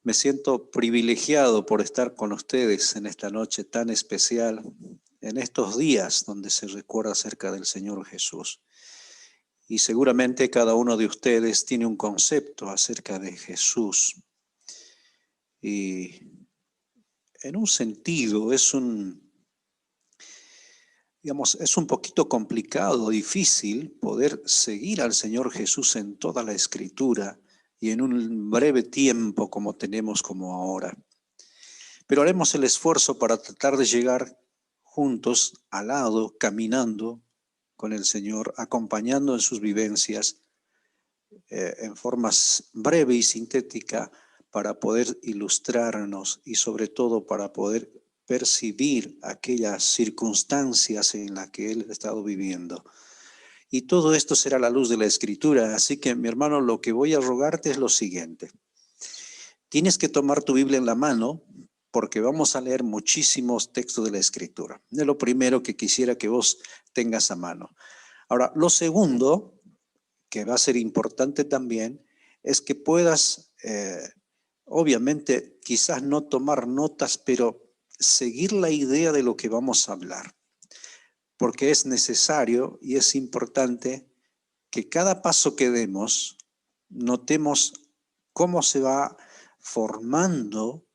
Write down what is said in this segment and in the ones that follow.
Me siento privilegiado por estar con ustedes en esta noche tan especial, en estos días donde se recuerda acerca del Señor Jesús. Y seguramente cada uno de ustedes tiene un concepto acerca de Jesús. Y en un sentido es un poquito complicado, difícil poder seguir al Señor Jesús en toda la Escritura y en un breve tiempo como tenemos como ahora. Pero haremos el esfuerzo para tratar de llegar juntos, al lado, caminando con el Señor, acompañando en sus vivencias, en forma breve y sintética, para poder ilustrarnos y sobre todo para poder percibir aquellas circunstancias en las que Él ha estado viviendo. Y todo esto será a la luz de la Escritura. Así que, mi hermano, lo que voy a rogarte es lo siguiente. Tienes que tomar tu Biblia en la mano, porque vamos a leer muchísimos textos de la Escritura. Es lo primero que quisiera que vos tengas a mano. Ahora, lo segundo, que va a ser importante también, es que puedas, obviamente, quizás no tomar notas, pero seguir la idea de lo que vamos a hablar. Porque es necesario y es importante que cada paso que demos, notemos cómo se va formando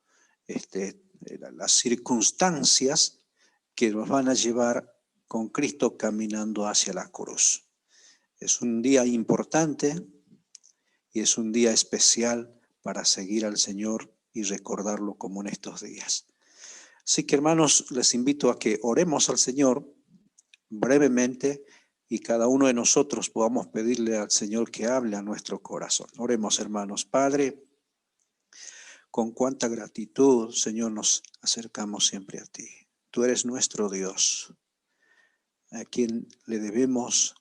las circunstancias que nos van a llevar con Cristo caminando hacia la cruz. Es un día importante y es un día especial para seguir al Señor y recordarlo como en estos días. Así que, hermanos, les invito a que oremos al Señor brevemente y cada uno de nosotros podamos pedirle al Señor que hable a nuestro corazón. Oremos, hermanos. Padre, con cuánta gratitud, Señor, nos acercamos siempre a ti. Tú eres nuestro Dios, a quien le debemos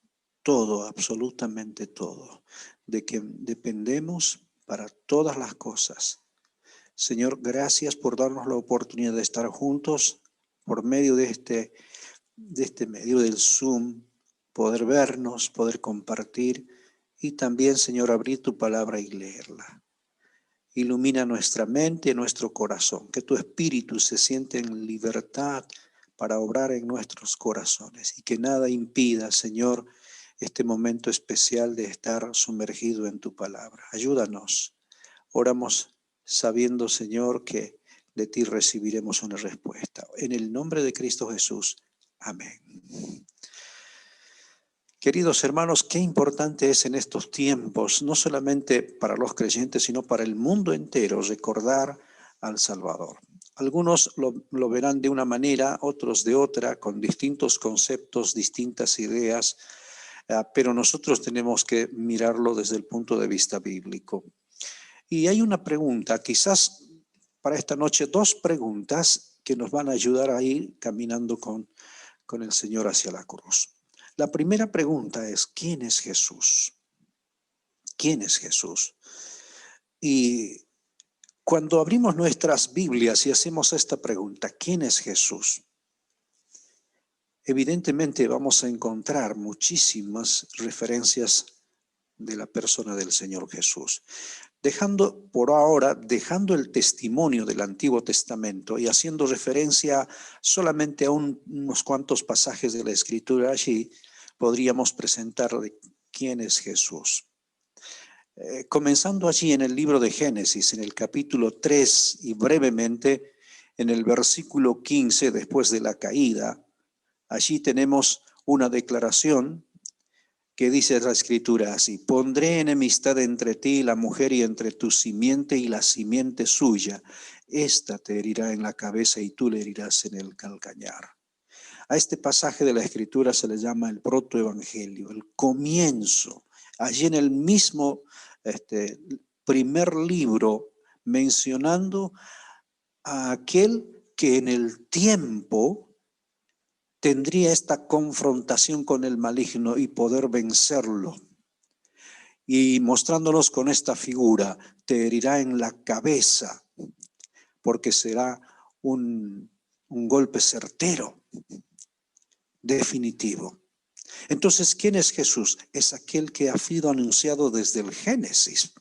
todo, absolutamente todo, de quien dependemos para todas las cosas. Señor, gracias por darnos la oportunidad de estar juntos por medio de este medio del Zoom, poder vernos, poder compartir y también, Señor, abrir tu palabra y leerla. Ilumina nuestra mente y nuestro corazón, que tu espíritu se siente en libertad para obrar en nuestros corazones y que nada impida, Señor, este momento especial de estar sumergido en tu palabra. Ayúdanos. Oramos sabiendo, Señor, que de ti recibiremos una respuesta. En el nombre de Cristo Jesús. Amén. Queridos hermanos, qué importante es en estos tiempos, no solamente para los creyentes, sino para el mundo entero, recordar al Salvador. Algunos lo verán de una manera, otros de otra, con distintos conceptos, distintas ideas, pero nosotros tenemos que mirarlo desde el punto de vista bíblico. Y hay una pregunta, quizás para esta noche, dos preguntas que nos van a ayudar a ir caminando con el Señor hacia la cruz. La primera pregunta es, ¿quién es Jesús? ¿Quién es Jesús? Y cuando abrimos nuestras Biblias y hacemos esta pregunta, ¿quién es Jesús? Evidentemente vamos a encontrar muchísimas referencias de la persona del Señor Jesús. Dejando el testimonio del Antiguo Testamento y haciendo referencia solamente a unos cuantos pasajes de la Escritura, allí podríamos presentar quién es Jesús. Comenzando allí en el libro de Génesis, en el capítulo 3 y brevemente en el versículo 15, después de la caída, allí tenemos una declaración que dice la Escritura así: pondré enemistad entre ti y la mujer y entre tu simiente y la simiente suya. Esta te herirá en la cabeza y tú le herirás en el calcañar. A este pasaje de la Escritura se le llama el protoevangelio, el comienzo. Allí en el mismo primer libro, mencionando a aquel que en el tiempo tendría esta confrontación con el maligno y poder vencerlo. Y mostrándonos con esta figura, te herirá en la cabeza, porque será un golpe certero, definitivo. Entonces, ¿quién es Jesús? Es aquel que ha sido anunciado desde el Génesis.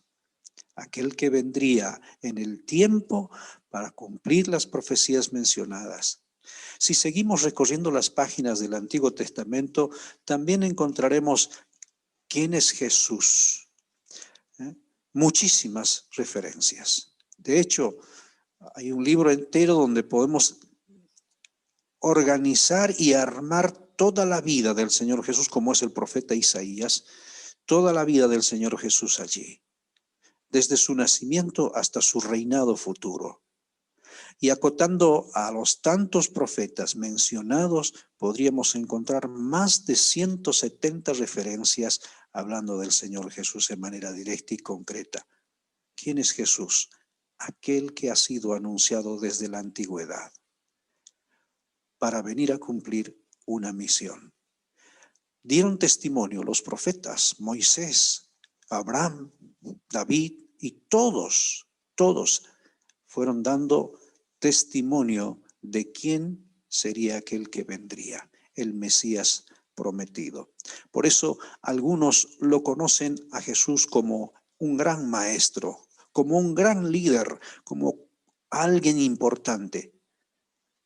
aquel que vendría en el tiempo para cumplir las profecías mencionadas. Si seguimos recorriendo las páginas del Antiguo Testamento, también encontraremos quién es Jesús. Muchísimas referencias. De hecho, hay un libro entero donde podemos organizar y armar toda la vida del Señor Jesús, como es el profeta Isaías, toda la vida del Señor Jesús allí, desde su nacimiento hasta su reinado futuro. Y acotando a los tantos profetas mencionados, podríamos encontrar más de 170 referencias hablando del Señor Jesús de manera directa y concreta. ¿Quién es Jesús? Aquel que ha sido anunciado desde la antigüedad para venir a cumplir una misión. Dieron testimonio los profetas, Moisés, Abraham, David y todos fueron dando testimonio de quién sería aquel que vendría, el Mesías prometido. Por eso algunos lo conocen a Jesús como un gran maestro, como un gran líder, como alguien importante.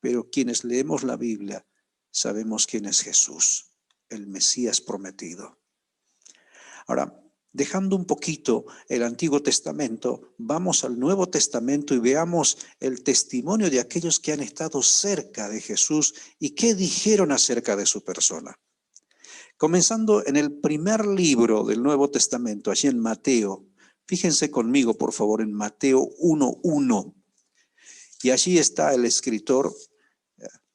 Pero quienes leemos la Biblia sabemos quién es Jesús, el Mesías prometido. Ahora, dejando un poquito el Antiguo Testamento, vamos al Nuevo Testamento y veamos el testimonio de aquellos que han estado cerca de Jesús y qué dijeron acerca de su persona. Comenzando en el primer libro del Nuevo Testamento, allí en Mateo. Fíjense conmigo, por favor, en Mateo 1:1. Y allí está el escritor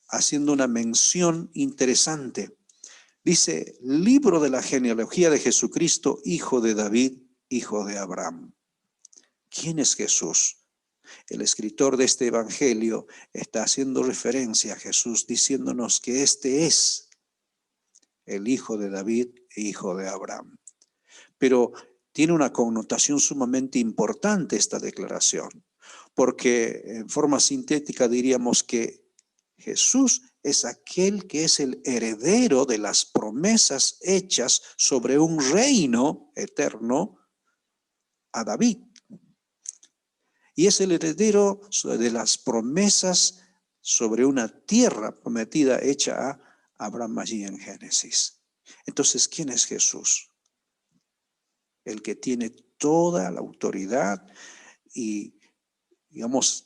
haciendo una mención interesante. Dice, libro de la genealogía de Jesucristo, hijo de David, hijo de Abraham. ¿Quién es Jesús? El escritor de este evangelio está haciendo referencia a Jesús, diciéndonos que este es el hijo de David e hijo de Abraham. Pero tiene una connotación sumamente importante esta declaración, porque en forma sintética diríamos que Jesús es aquel que es el heredero de las promesas hechas sobre un reino eterno a David. Y es el heredero de las promesas sobre una tierra prometida hecha a Abraham allí en Génesis. Entonces, ¿quién es Jesús? El que tiene toda la autoridad y, digamos,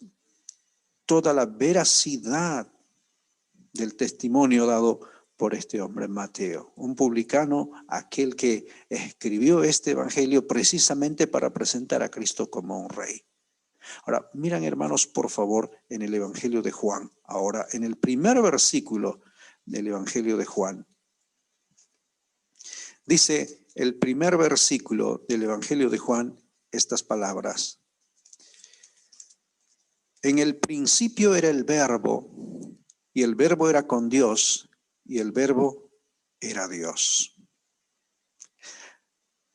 toda la veracidad del testimonio dado por este hombre Mateo, un publicano, aquel que escribió este evangelio precisamente para presentar a Cristo como un rey. Ahora, miran hermanos, por favor, en el evangelio de Juan, ahora en el primer versículo del evangelio de Juan. Dice el primer versículo del evangelio de Juan estas palabras. En el principio era el Verbo, y el Verbo era con Dios, y el Verbo era Dios.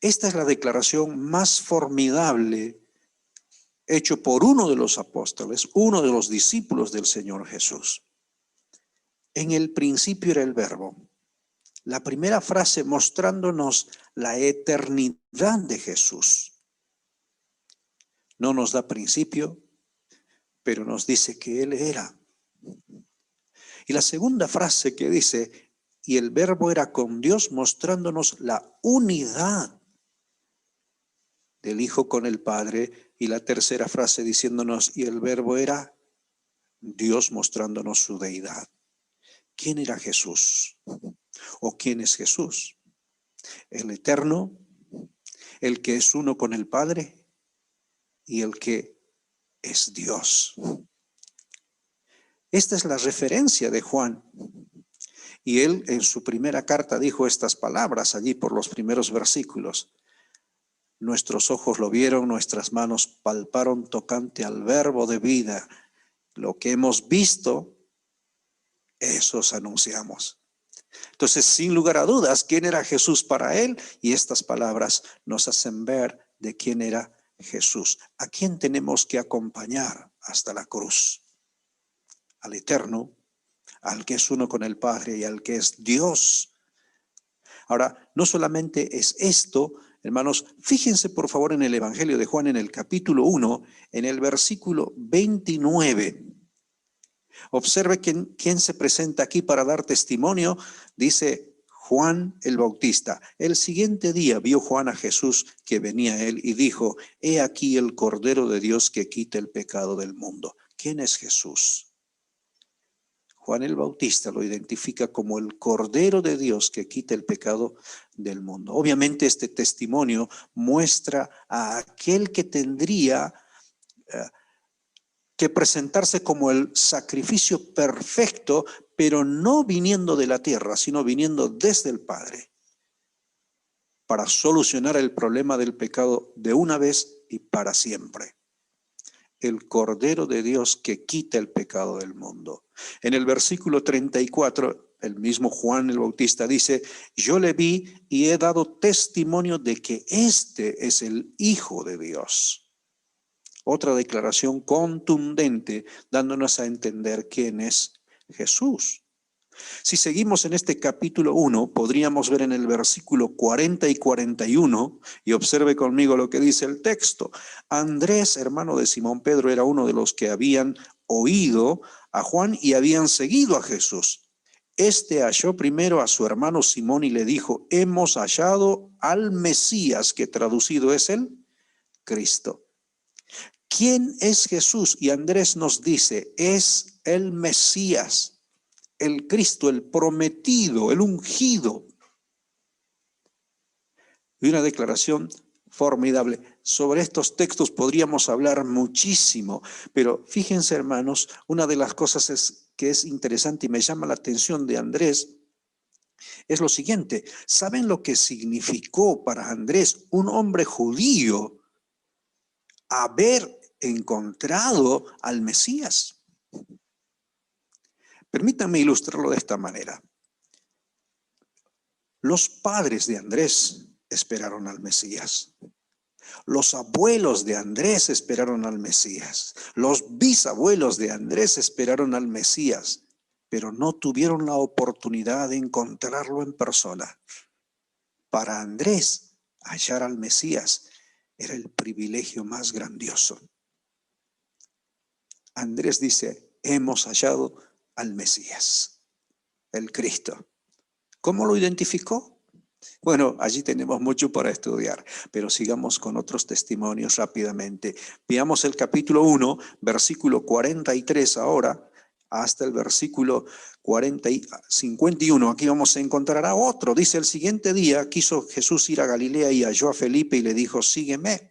Esta es la declaración más formidable hecho por uno de los apóstoles, uno de los discípulos del Señor Jesús. En el principio era el Verbo. La primera frase mostrándonos la eternidad de Jesús. No nos da principio, pero nos dice que Él era. Y la segunda frase que dice, y el Verbo era con Dios, mostrándonos la unidad del Hijo con el Padre. Y la tercera frase diciéndonos, y el Verbo era Dios, mostrándonos su deidad. ¿Quién era Jesús? ¿O quién es Jesús? El eterno, el que es uno con el Padre y el que es Dios. Esta es la referencia de Juan. Y él en su primera carta dijo estas palabras allí por los primeros versículos. Nuestros ojos lo vieron, nuestras manos palparon tocante al Verbo de vida. Lo que hemos visto, eso os anunciamos. Entonces, sin lugar a dudas, ¿quién era Jesús para él? Y estas palabras nos hacen ver de quién era Jesús. ¿A quién tenemos que acompañar hasta la cruz? Al Eterno, al que es uno con el Padre y al que es Dios. Ahora, no solamente es esto, Hermanos, fíjense por favor en el Evangelio de Juan, en el capítulo 1, en el versículo 29. Observe quién se presenta aquí para dar testimonio. Dice Juan el Bautista. El siguiente día vio Juan a Jesús que venía a él y dijo: he aquí el Cordero de Dios que quita el pecado del mundo. ¿Quién es Jesús? Juan el Bautista lo identifica como el Cordero de Dios que quita el pecado del mundo. Obviamente este testimonio muestra a aquel que tendría que presentarse como el sacrificio perfecto, pero no viniendo de la tierra, sino viniendo desde el Padre, para solucionar el problema del pecado de una vez y para siempre. El Cordero de Dios que quita el pecado del mundo. En el versículo 34, el mismo Juan el Bautista dice: yo le vi y he dado testimonio de que este es el Hijo de Dios. Otra declaración contundente, dándonos a entender quién es Jesús. Si seguimos en este capítulo 1, podríamos ver en el versículo 40 y 41, y observe conmigo lo que dice el texto. Andrés, hermano de Simón Pedro, era uno de los que habían oído a Juan y habían seguido a Jesús. Este halló primero a su hermano Simón y le dijo: hemos hallado al Mesías, que traducido es el Cristo. ¿Quién es Jesús? Y Andrés nos dice: es el Mesías, el Cristo, el prometido, el ungido. Y una declaración formidable. Sobre estos textos podríamos hablar muchísimo, pero fíjense, hermanos, una de las cosas que es interesante y me llama la atención de Andrés es lo siguiente. ¿Saben lo que significó para Andrés, un hombre judío, haber encontrado al Mesías? Permítanme ilustrarlo de esta manera. Los padres de Andrés esperaron al Mesías. Los abuelos de Andrés esperaron al Mesías. Los bisabuelos de Andrés esperaron al Mesías, pero no tuvieron la oportunidad de encontrarlo en persona. Para Andrés, hallar al Mesías era el privilegio más grandioso. Andrés dice: hemos hallado al Mesías, el Cristo. ¿Cómo lo identificó? Bueno, allí tenemos mucho para estudiar, pero sigamos con otros testimonios rápidamente. Veamos el capítulo 1, versículo 43 ahora, hasta el versículo 51. Aquí vamos a encontrar a otro. Dice: el siguiente día quiso Jesús ir a Galilea y halló a Felipe y le dijo: sígueme.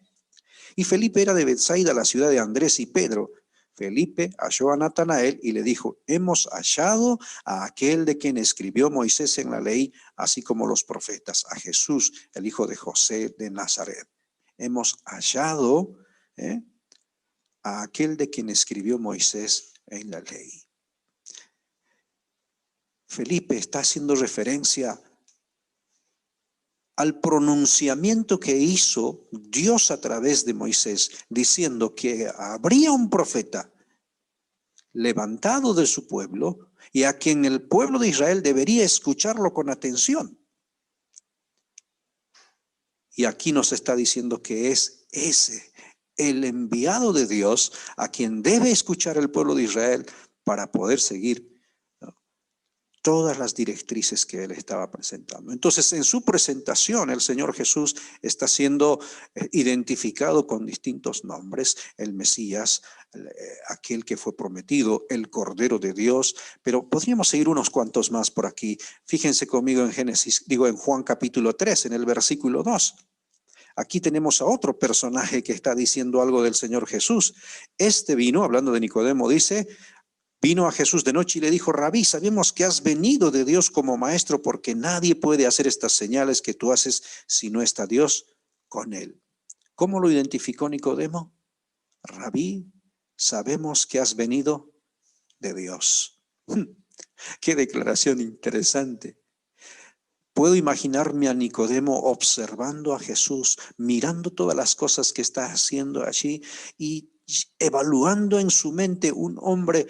Y Felipe era de Betsaida, la ciudad de Andrés y Pedro. Felipe halló a Natanael y le dijo: hemos hallado a aquel de quien escribió Moisés en la ley, así como los profetas, a Jesús, el hijo de José de Nazaret. Hemos hallado a aquel de quien escribió Moisés en la ley. Felipe está haciendo referencia al pronunciamiento que hizo Dios a través de Moisés, diciendo que habría un profeta levantado de su pueblo y a quien el pueblo de Israel debería escucharlo con atención. Y aquí nos está diciendo que es ese, el enviado de Dios, a quien debe escuchar el pueblo de Israel para poder seguir todas las directrices que él estaba presentando. Entonces, en su presentación, el Señor Jesús está siendo identificado con distintos nombres: el Mesías, aquel que fue prometido, el Cordero de Dios, pero podríamos seguir unos cuantos más por aquí. Fíjense conmigo en Juan capítulo 3, en el versículo 2. Aquí tenemos a otro personaje que está diciendo algo del Señor Jesús. Este vino, hablando de Nicodemo, dice: vino a Jesús de noche y le dijo: Rabí, sabemos que has venido de Dios como maestro, porque nadie puede hacer estas señales que tú haces si no está Dios con él. ¿Cómo lo identificó Nicodemo? Rabí, sabemos que has venido de Dios. Qué declaración interesante. Puedo imaginarme a Nicodemo observando a Jesús, mirando todas las cosas que está haciendo allí y evaluando en su mente, un hombre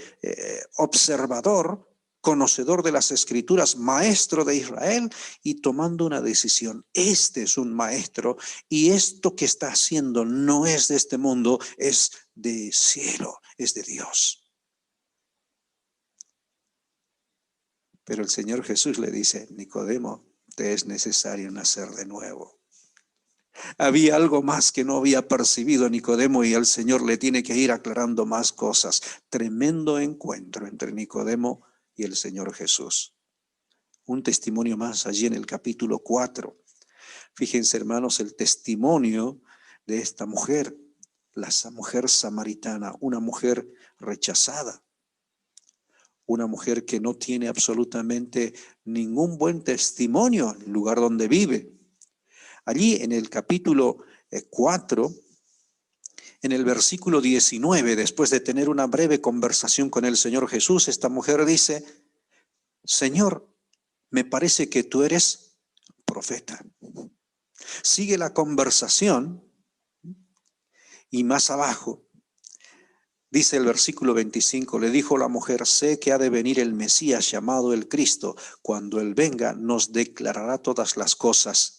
observador, conocedor de las Escrituras, maestro de Israel, y tomando una decisión. Este es un maestro y esto que está haciendo no es de este mundo, es de cielo, es de Dios. Pero el Señor Jesús le dice: Nicodemo, te es necesario nacer de nuevo. Había algo más que no había percibido Nicodemo y el Señor le tiene que ir aclarando más cosas. Tremendo encuentro entre Nicodemo y el Señor Jesús. Un testimonio más allí en el capítulo 4. Fíjense, hermanos, el testimonio de esta mujer, la mujer samaritana, una mujer rechazada, una mujer que no tiene absolutamente ningún buen testimonio en el lugar donde vive. Allí en el capítulo 4, en el versículo 19, después de tener una breve conversación con el Señor Jesús, esta mujer dice: Señor, me parece que tú eres profeta. Sigue la conversación y más abajo dice el versículo 25, le dijo la mujer: sé que ha de venir el Mesías llamado el Cristo. Cuando Él venga nos declarará todas las cosas.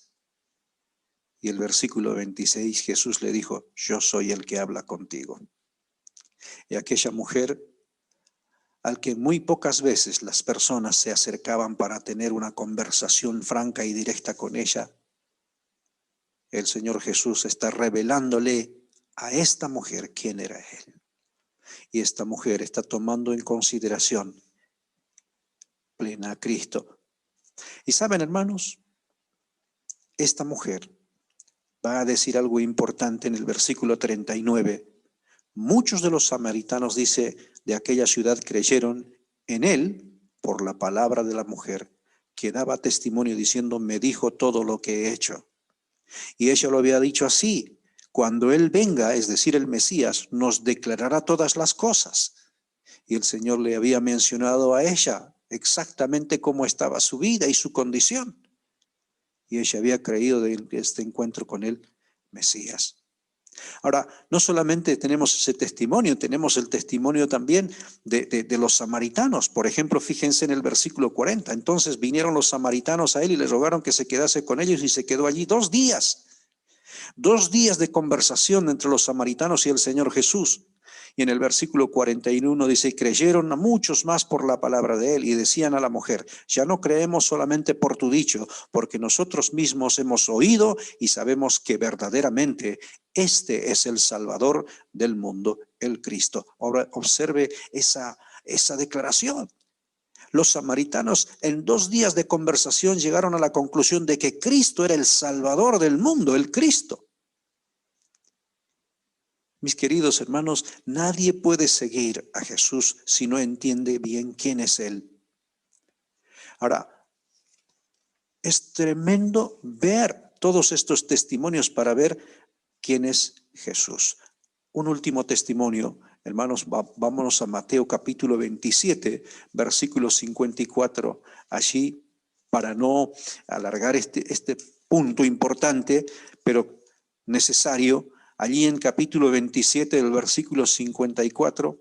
Y el versículo 26, Jesús le dijo: yo soy el que habla contigo. Y aquella mujer, al que muy pocas veces las personas se acercaban para tener una conversación franca y directa con ella, el Señor Jesús está revelándole a esta mujer quién era Él. Y esta mujer está tomando en consideración plena a Cristo. Y saben, hermanos, esta mujer va a decir algo importante en el versículo 39. Muchos de los samaritanos, dice, de aquella ciudad creyeron en Él por la palabra de la mujer, que daba testimonio diciendo: me dijo todo lo que he hecho. Y ella lo había dicho así: cuando Él venga, es decir, el Mesías, nos declarará todas las cosas. Y el Señor le había mencionado a ella exactamente cómo estaba su vida y su condición. Y ella había creído de este encuentro con el Mesías. Ahora, no solamente tenemos ese testimonio, tenemos el testimonio también de los samaritanos. Por ejemplo, fíjense en el versículo 40. Entonces vinieron los samaritanos a él y le rogaron que se quedase con ellos, y se quedó allí 2 días. 2 días de conversación entre los samaritanos y el Señor Jesús. Y en el versículo 41 dice: y creyeron a muchos más por la palabra de él, y decían a la mujer: ya no creemos solamente por tu dicho, porque nosotros mismos hemos oído y sabemos que verdaderamente este es el Salvador del mundo, el Cristo. Ahora observe esa declaración. Los samaritanos en 2 días de conversación llegaron a la conclusión de que Cristo era el Salvador del mundo, el Cristo. Mis queridos hermanos, nadie puede seguir a Jesús si no entiende bien quién es Él. Ahora, es tremendo ver todos estos testimonios para ver quién es Jesús. Un último testimonio, hermanos, vámonos a Mateo capítulo 27, versículo 54. Allí, para no alargar este punto importante, pero necesario, allí en capítulo 27, del versículo 54,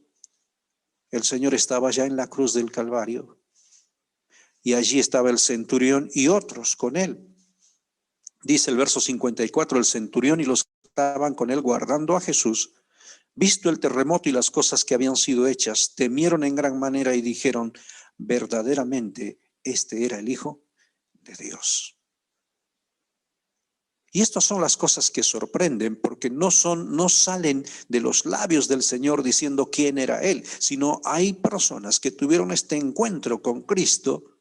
el Señor estaba ya en la cruz del Calvario. Y allí estaba el centurión y otros con él. Dice el verso 54, el centurión y los que estaban con él guardando a Jesús, visto el terremoto y las cosas que habían sido hechas, temieron en gran manera y dijeron: verdaderamente este era el Hijo de Dios. Y estas son las cosas que sorprenden, porque no salen de los labios del Señor diciendo quién era Él, sino hay personas que tuvieron este encuentro con Cristo,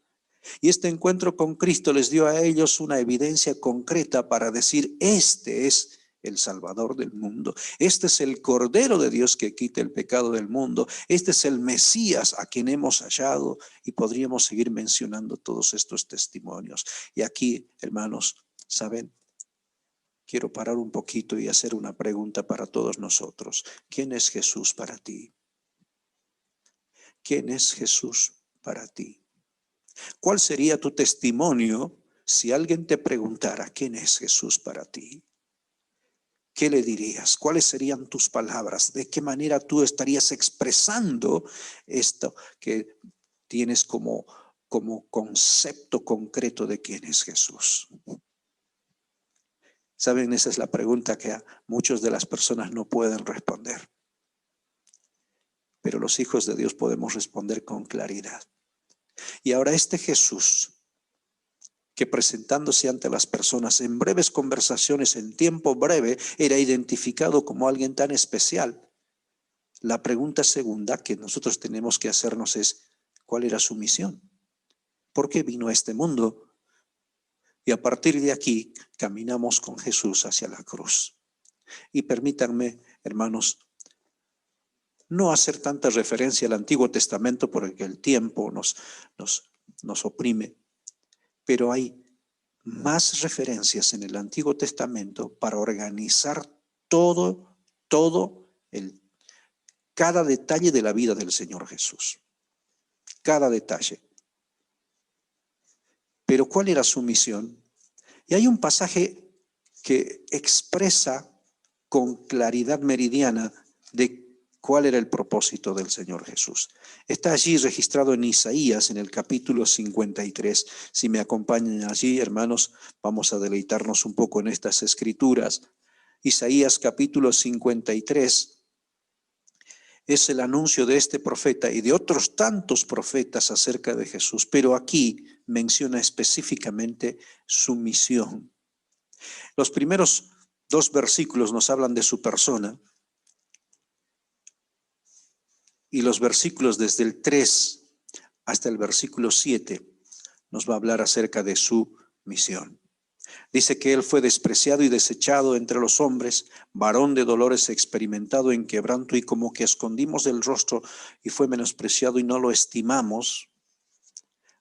y este encuentro con Cristo les dio a ellos una evidencia concreta para decir: este es el Salvador del mundo, este es el Cordero de Dios que quita el pecado del mundo, este es el Mesías a quien hemos hallado. Y podríamos seguir mencionando todos estos testimonios. Y aquí, hermanos, ¿saben? Quiero parar un poquito y hacer una pregunta para todos nosotros. ¿Quién es Jesús para ti? ¿Quién es Jesús para ti? ¿Cuál sería tu testimonio si alguien te preguntara quién es Jesús para ti? ¿Qué le dirías? ¿Cuáles serían tus palabras? ¿De qué manera tú estarías expresando esto que tienes como concepto concreto de quién es Jesús? Saben, esa es la pregunta que a muchas de las personas no pueden responder. Pero los hijos de Dios podemos responder con claridad. Y ahora este Jesús, que presentándose ante las personas en breves conversaciones, en tiempo breve, era identificado como alguien tan especial. La pregunta segunda que nosotros tenemos que hacernos es, ¿cuál era su misión? ¿Por qué vino a este mundo? Y a partir de aquí caminamos con Jesús hacia la cruz. Y permítanme, hermanos, no hacer tanta referencia al Antiguo Testamento porque el tiempo nos oprime, pero hay más referencias en el Antiguo Testamento para organizar cada detalle de la vida del Señor Jesús. Cada detalle. Pero ¿cuál era su misión? Y hay un pasaje que expresa con claridad meridiana de cuál era el propósito del Señor Jesús. Está allí registrado en Isaías, en el capítulo 53. Si me acompañan allí, hermanos, vamos a deleitarnos un poco en estas escrituras. Isaías capítulo 53 es el anuncio de este profeta y de otros tantos profetas acerca de Jesús, pero aquí menciona específicamente su misión. Los primeros 2 versículos nos hablan de su persona y los versículos desde el 3 hasta el versículo 7 nos va a hablar acerca de su misión. Dice que él fue despreciado y desechado entre los hombres, varón de dolores, experimentado en quebranto, y como que escondimos el rostro y fue menospreciado y no lo estimamos,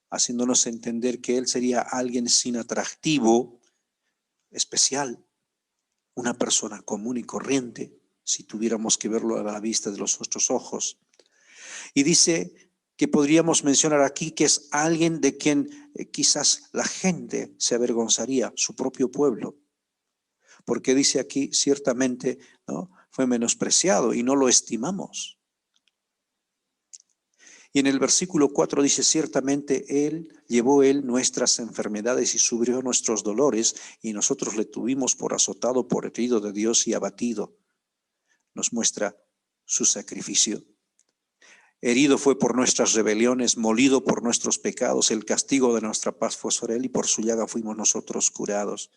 haciéndonos entender que él sería alguien sin atractivo especial, una persona común y corriente, si tuviéramos que verlo a la vista de los nuestros ojos. Y dice que podríamos mencionar aquí que es alguien de quien quizás la gente se avergonzaría, su propio pueblo. Porque dice aquí, ciertamente, ¿no?, fue menospreciado y no lo estimamos. Y en el versículo 4 dice, ciertamente llevó él nuestras enfermedades y sufrió nuestros dolores, y nosotros le tuvimos por azotado, por herido de Dios y abatido. Nos muestra su sacrificio. Herido fue por nuestras rebeliones, molido por nuestros pecados, el castigo de nuestra paz fue sobre él, y por su llaga fuimos nosotros curados.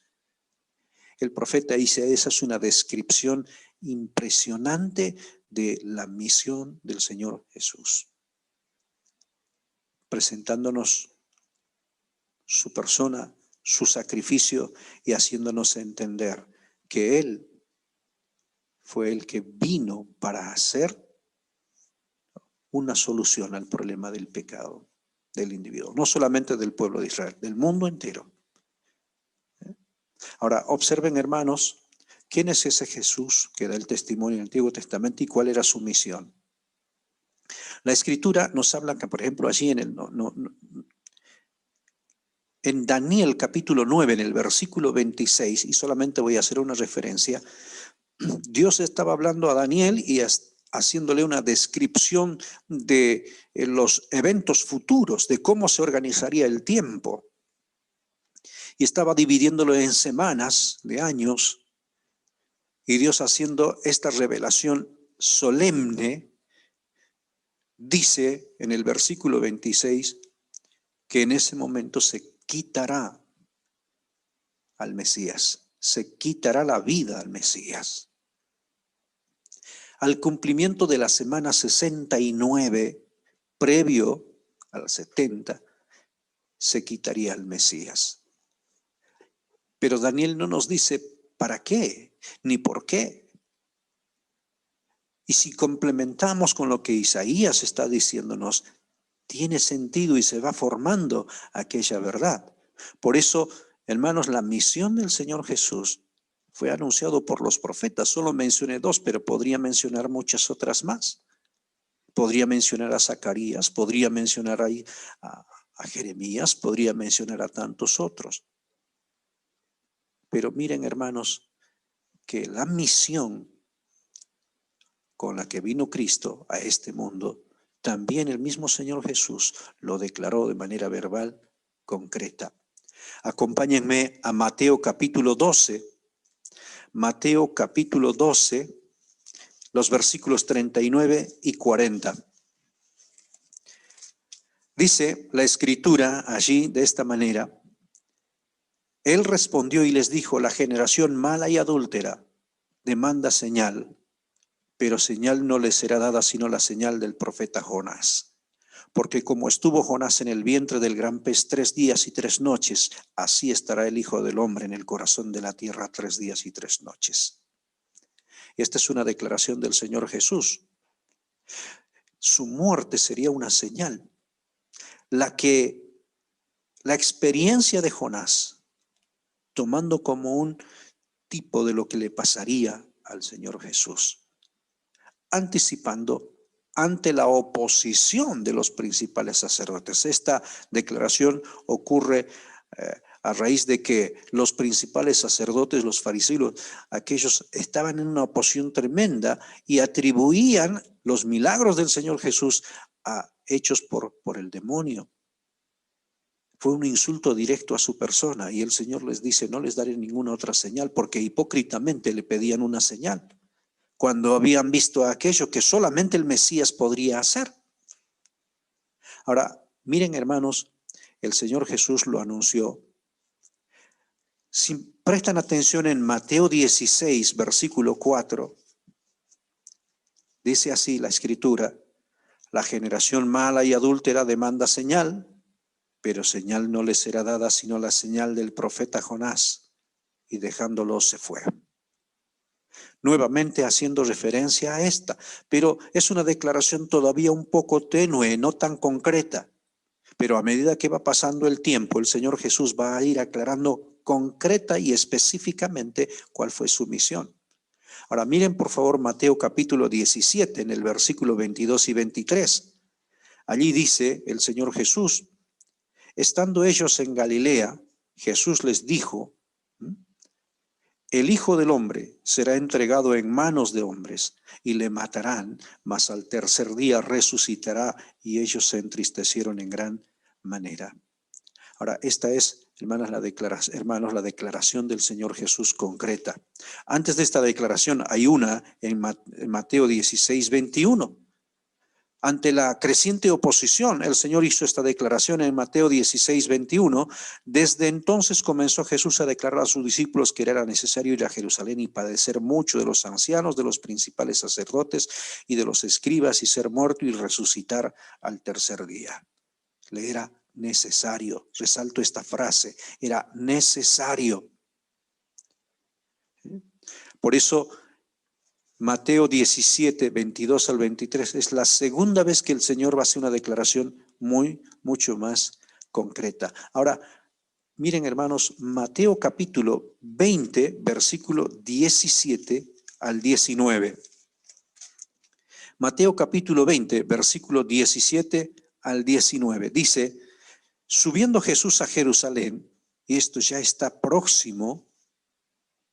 El profeta Isaías es una descripción impresionante de la misión del Señor Jesús, presentándonos su persona, su sacrificio y haciéndonos entender que Él fue el que vino para hacer una solución al problema del pecado del individuo, no solamente del pueblo de Israel, del mundo entero. Ahora, observen, hermanos, ¿quién es ese Jesús que da el testimonio en el Antiguo Testamento y cuál era su misión? La Escritura nos habla que, por ejemplo, allí en Daniel capítulo 9, en el versículo 26, y solamente voy a hacer una referencia, Dios estaba hablando a Daniel y haciéndole una descripción de los eventos futuros, de cómo se organizaría el tiempo. Y estaba dividiéndolo en semanas de años, y Dios, haciendo esta revelación solemne, dice en el versículo 26 que en ese momento se quitará al Mesías, se quitará la vida al Mesías. Al cumplimiento de la semana 69, previo a la 70, se quitaría al Mesías. Pero Daniel no nos dice para qué, ni por qué. Y si complementamos con lo que Isaías está diciéndonos, tiene sentido y se va formando aquella verdad. Por eso, hermanos, la misión del Señor Jesús fue anunciado por los profetas. Solo mencioné 2, pero podría mencionar muchas otras más. Podría mencionar a Zacarías, podría mencionar a Jeremías, podría mencionar a tantos otros. Pero miren, hermanos, que la misión con la que vino Cristo a este mundo también el mismo Señor Jesús lo declaró de manera verbal, concreta. Acompáñenme a Mateo capítulo 12. Mateo capítulo 12, los versículos 39 y 40. Dice la Escritura allí de esta manera: Él respondió y les dijo: la generación mala y adúltera demanda señal, pero señal no le será dada sino la señal del profeta Jonás. Porque como estuvo Jonás en el vientre del gran pez 3 días y 3 noches, así estará el Hijo del Hombre en el corazón de la tierra 3 días y 3 noches. Esta es una declaración del Señor Jesús. Su muerte sería una señal. La experiencia de Jonás, tomando como un tipo de lo que le pasaría al Señor Jesús, anticipando ante la oposición de los principales sacerdotes. Esta declaración ocurre a raíz de que los principales sacerdotes, los fariseos, aquellos estaban en una oposición tremenda y atribuían los milagros del Señor Jesús a hechos por el demonio. Fue un insulto directo a su persona y el Señor les dice: no les daré ninguna otra señal, porque hipócritamente le pedían una señal cuando habían visto aquello que solamente el Mesías podría hacer. Ahora, miren, hermanos, el Señor Jesús lo anunció. Si prestan atención en Mateo 16, versículo 4, dice así la Escritura: la generación mala y adúltera demanda señal, pero señal no le será dada sino la señal del profeta Jonás. Y dejándolo se fue. Nuevamente haciendo referencia a esta, pero es una declaración todavía un poco tenue, no tan concreta. Pero a medida que va pasando el tiempo, el Señor Jesús va a ir aclarando concreta y específicamente cuál fue su misión. Ahora miren por favor Mateo capítulo 17 en el versículo 22 y 23. Allí dice el Señor Jesús: estando ellos en Galilea, Jesús les dijo: el Hijo del Hombre será entregado en manos de hombres y le matarán, mas al tercer día resucitará. Y ellos se entristecieron en gran manera. Ahora, esta es, hermanos, la declaración del Señor Jesús concreta. Antes de esta declaración hay una en Mateo 16, 21. Ante la creciente oposición, el Señor hizo esta declaración en Mateo 16, 21. Desde entonces comenzó Jesús a declarar a sus discípulos que era necesario ir a Jerusalén y padecer mucho de los ancianos, de los principales sacerdotes y de los escribas, y ser muerto y resucitar al tercer día. Le era necesario, resalto esta frase, era necesario. Por eso Mateo 17, 22 al 23 es la segunda vez que el Señor va a hacer una declaración mucho más concreta. Ahora, miren, hermanos, Mateo capítulo 20, versículo 17 al 19. Mateo capítulo 20, versículo 17 al 19. Dice: subiendo Jesús a Jerusalén, y esto ya está próximo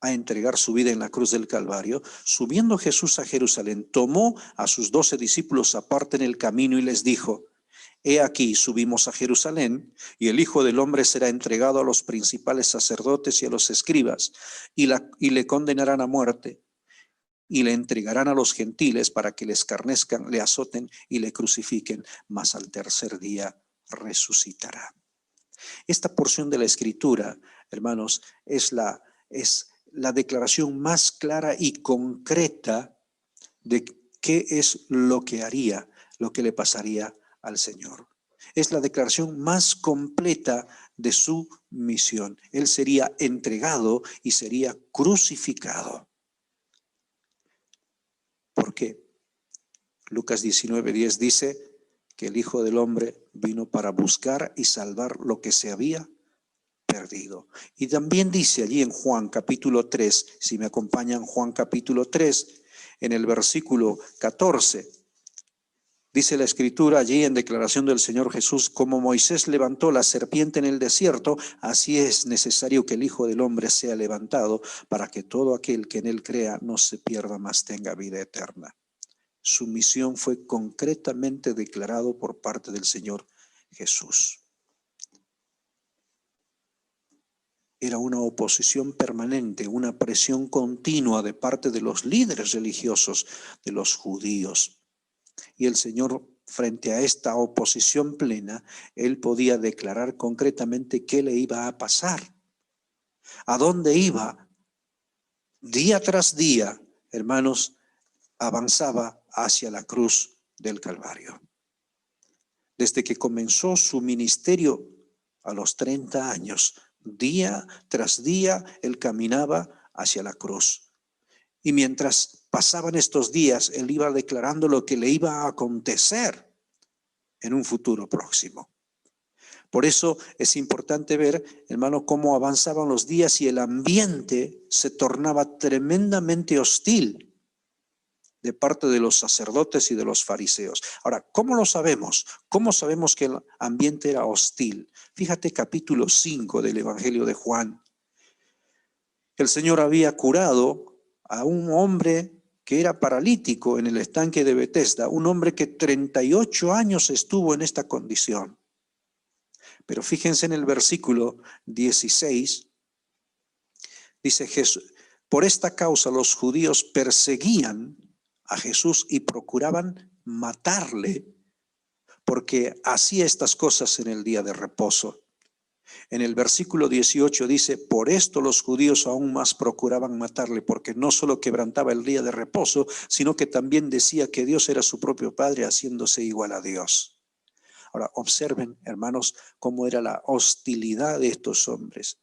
a entregar su vida en la cruz del Calvario, subiendo Jesús a Jerusalén, tomó a sus 12 discípulos aparte en el camino y les dijo: he aquí, subimos a Jerusalén, y el Hijo del Hombre será entregado a los principales sacerdotes y a los escribas, y le condenarán a muerte, y le entregarán a los gentiles para que le escarnezcan, le azoten y le crucifiquen, mas al tercer día resucitará. Esta porción de la Escritura, hermanos, es la declaración más clara y concreta de qué es lo que haría, lo que le pasaría al Señor. Es la declaración más completa de su misión. Él sería entregado y sería crucificado. ¿Por qué? Lucas 19:10 dice que el Hijo del Hombre vino para buscar y salvar lo que se había perdido. Y también dice allí en Juan capítulo 3, si me acompañan, Juan capítulo 3, en el versículo 14, dice la Escritura allí en declaración del Señor Jesús: como Moisés levantó la serpiente en el desierto, así es necesario que el Hijo del Hombre sea levantado, para que todo aquel que en él crea no se pierda, mas tenga vida eterna. su misión fue concretamente declarado por parte del Señor Jesús. Era una oposición permanente, una presión continua de parte de los líderes religiosos de los judíos. Y el Señor, frente a esta oposición plena, Él podía declarar concretamente qué le iba a pasar, a dónde iba. Día tras día, hermanos, avanzaba hacia la cruz del Calvario. Desde que comenzó su ministerio a los 30 años, día tras día, Él caminaba hacia la cruz. Y mientras pasaban estos días, Él iba declarando lo que le iba a acontecer en un futuro próximo. Por eso es importante ver, hermano, cómo avanzaban los días y el ambiente se tornaba tremendamente hostil de parte de los sacerdotes y de los fariseos. Ahora, ¿cómo lo sabemos? ¿Cómo sabemos que el ambiente era hostil? Fíjate capítulo 5 del Evangelio de Juan. El Señor había curado a un hombre que era paralítico en el estanque de Betesda, un hombre que 38 años estuvo en esta condición. Pero fíjense en el versículo 16, dice Jesús, por esta causa los judíos perseguían a Jesús y procuraban matarle, porque hacía estas cosas en el día de reposo. En el versículo 18 dice, por esto los judíos aún más procuraban matarle, porque no solo quebrantaba el día de reposo, sino que también decía que Dios era su propio Padre, haciéndose igual a Dios. Ahora, observen, hermanos, cómo era la hostilidad de estos hombres.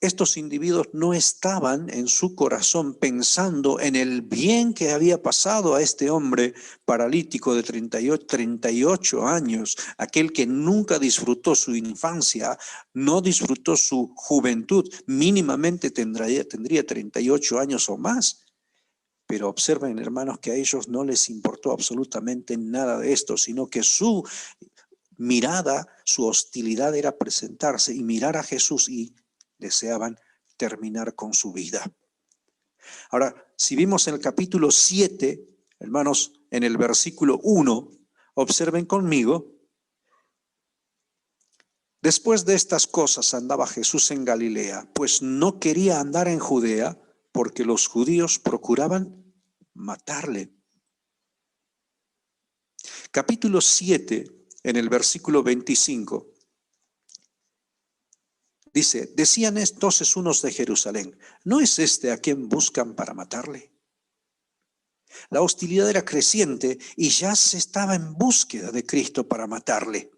Estos individuos no estaban en su corazón pensando en el bien que había pasado a este hombre paralítico de 38 años, aquel que nunca disfrutó su infancia, no disfrutó su juventud, mínimamente tendría 38 años o más. Pero observen, hermanos, que a ellos no les importó absolutamente nada de esto, sino que su mirada, su hostilidad era presentarse y mirar a Jesús y deseaban terminar con su vida. Ahora, si vimos en el capítulo 7, hermanos, en el versículo 1, observen conmigo, después de estas cosas andaba Jesús en Galilea, pues no quería andar en Judea, porque los judíos procuraban matarle. Capítulo 7, en el versículo 25. Dice, decían entonces unos de Jerusalén, ¿no es este a quien buscan para matarle? La hostilidad era creciente y ya se estaba en búsqueda de Cristo para matarle.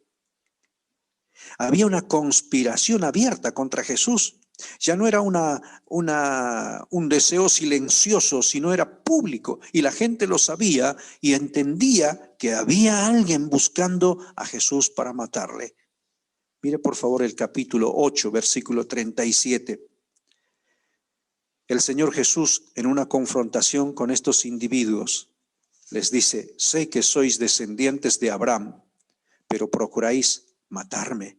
Había una conspiración abierta contra Jesús. Ya no era un deseo silencioso, sino era público. Y la gente lo sabía y entendía que había alguien buscando a Jesús para matarle. Mire por favor el capítulo 8, versículo 37. El Señor Jesús, en una confrontación con estos individuos, les dice, sé que sois descendientes de Abraham, pero procuráis matarme,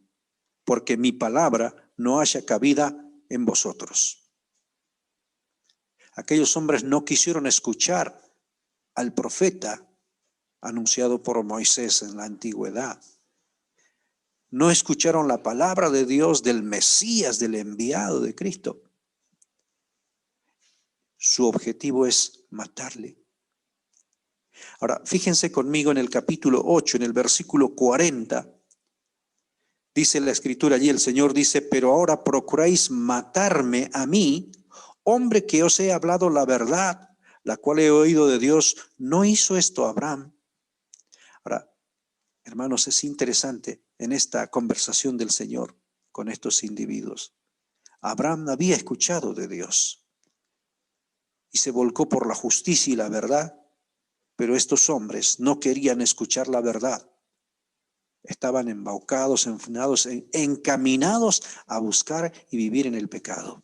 porque mi palabra no haya cabida en vosotros. Aquellos hombres no quisieron escuchar al profeta anunciado por Moisés en la antigüedad. No escucharon la palabra de Dios del Mesías, del enviado de Cristo. Su objetivo es matarle. Ahora, fíjense conmigo en el capítulo 8, en el versículo 40. Dice la escritura allí, el Señor dice, pero ahora procuráis matarme a mí, hombre que os he hablado la verdad, la cual he oído de Dios. ¿No hizo esto Abraham? Ahora, hermanos, es interesante en esta conversación del Señor con estos individuos. Abraham había escuchado de Dios y se volcó por la justicia y la verdad, pero estos hombres no querían escuchar la verdad. Estaban embaucados, encaminados a buscar y vivir en el pecado.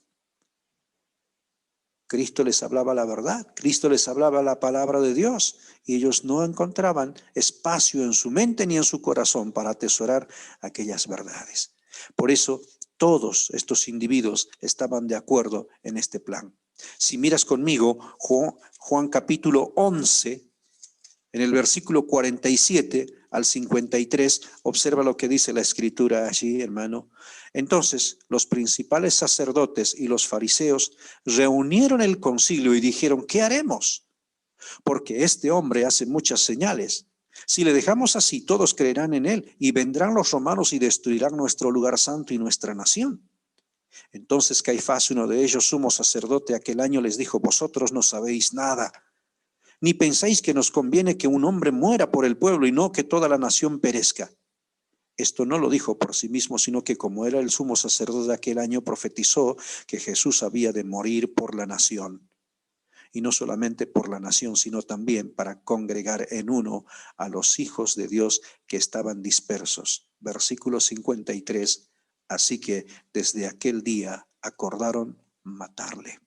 Cristo les hablaba la verdad, Cristo les hablaba la palabra de Dios y ellos no encontraban espacio en su mente ni en su corazón para atesorar aquellas verdades. Por eso todos estos individuos estaban de acuerdo en este plan. Si miras conmigo Juan capítulo 11, en el versículo 47 al 53, observa lo que dice la escritura allí, hermano. Entonces los principales sacerdotes y los fariseos reunieron el concilio y dijeron, ¿qué haremos? Porque este hombre hace muchas señales. Si le dejamos así, todos creerán en él y vendrán los romanos y destruirán nuestro lugar santo y nuestra nación. Entonces Caifás, uno de ellos, sumo sacerdote, aquel año les dijo, vosotros no sabéis nada, ni pensáis que nos conviene que un hombre muera por el pueblo y no que toda la nación perezca. Esto no lo dijo por sí mismo, sino que como era el sumo sacerdote de aquel año, profetizó que Jesús había de morir por la nación. Y no solamente por la nación, sino también para congregar en uno a los hijos de Dios que estaban dispersos. Versículo 53. Así que desde aquel día acordaron matarle.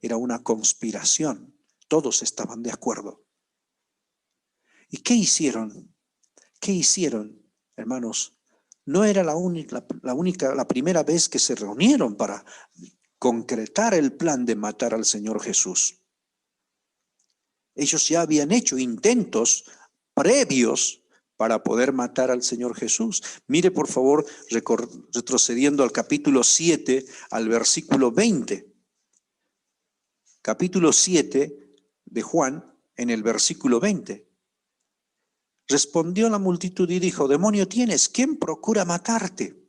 Era una conspiración. Todos estaban de acuerdo. ¿Y qué hicieron? ¿Qué hicieron, hermanos? No era la primera vez que se reunieron para concretar el plan de matar al Señor Jesús. Ellos ya habían hecho intentos previos para poder matar al Señor Jesús. Mire, por favor, retrocediendo al capítulo 7, al versículo 20. Capítulo 7 de Juan, en el versículo 20. Respondió la multitud y dijo, demonio tienes, ¿quién procura matarte?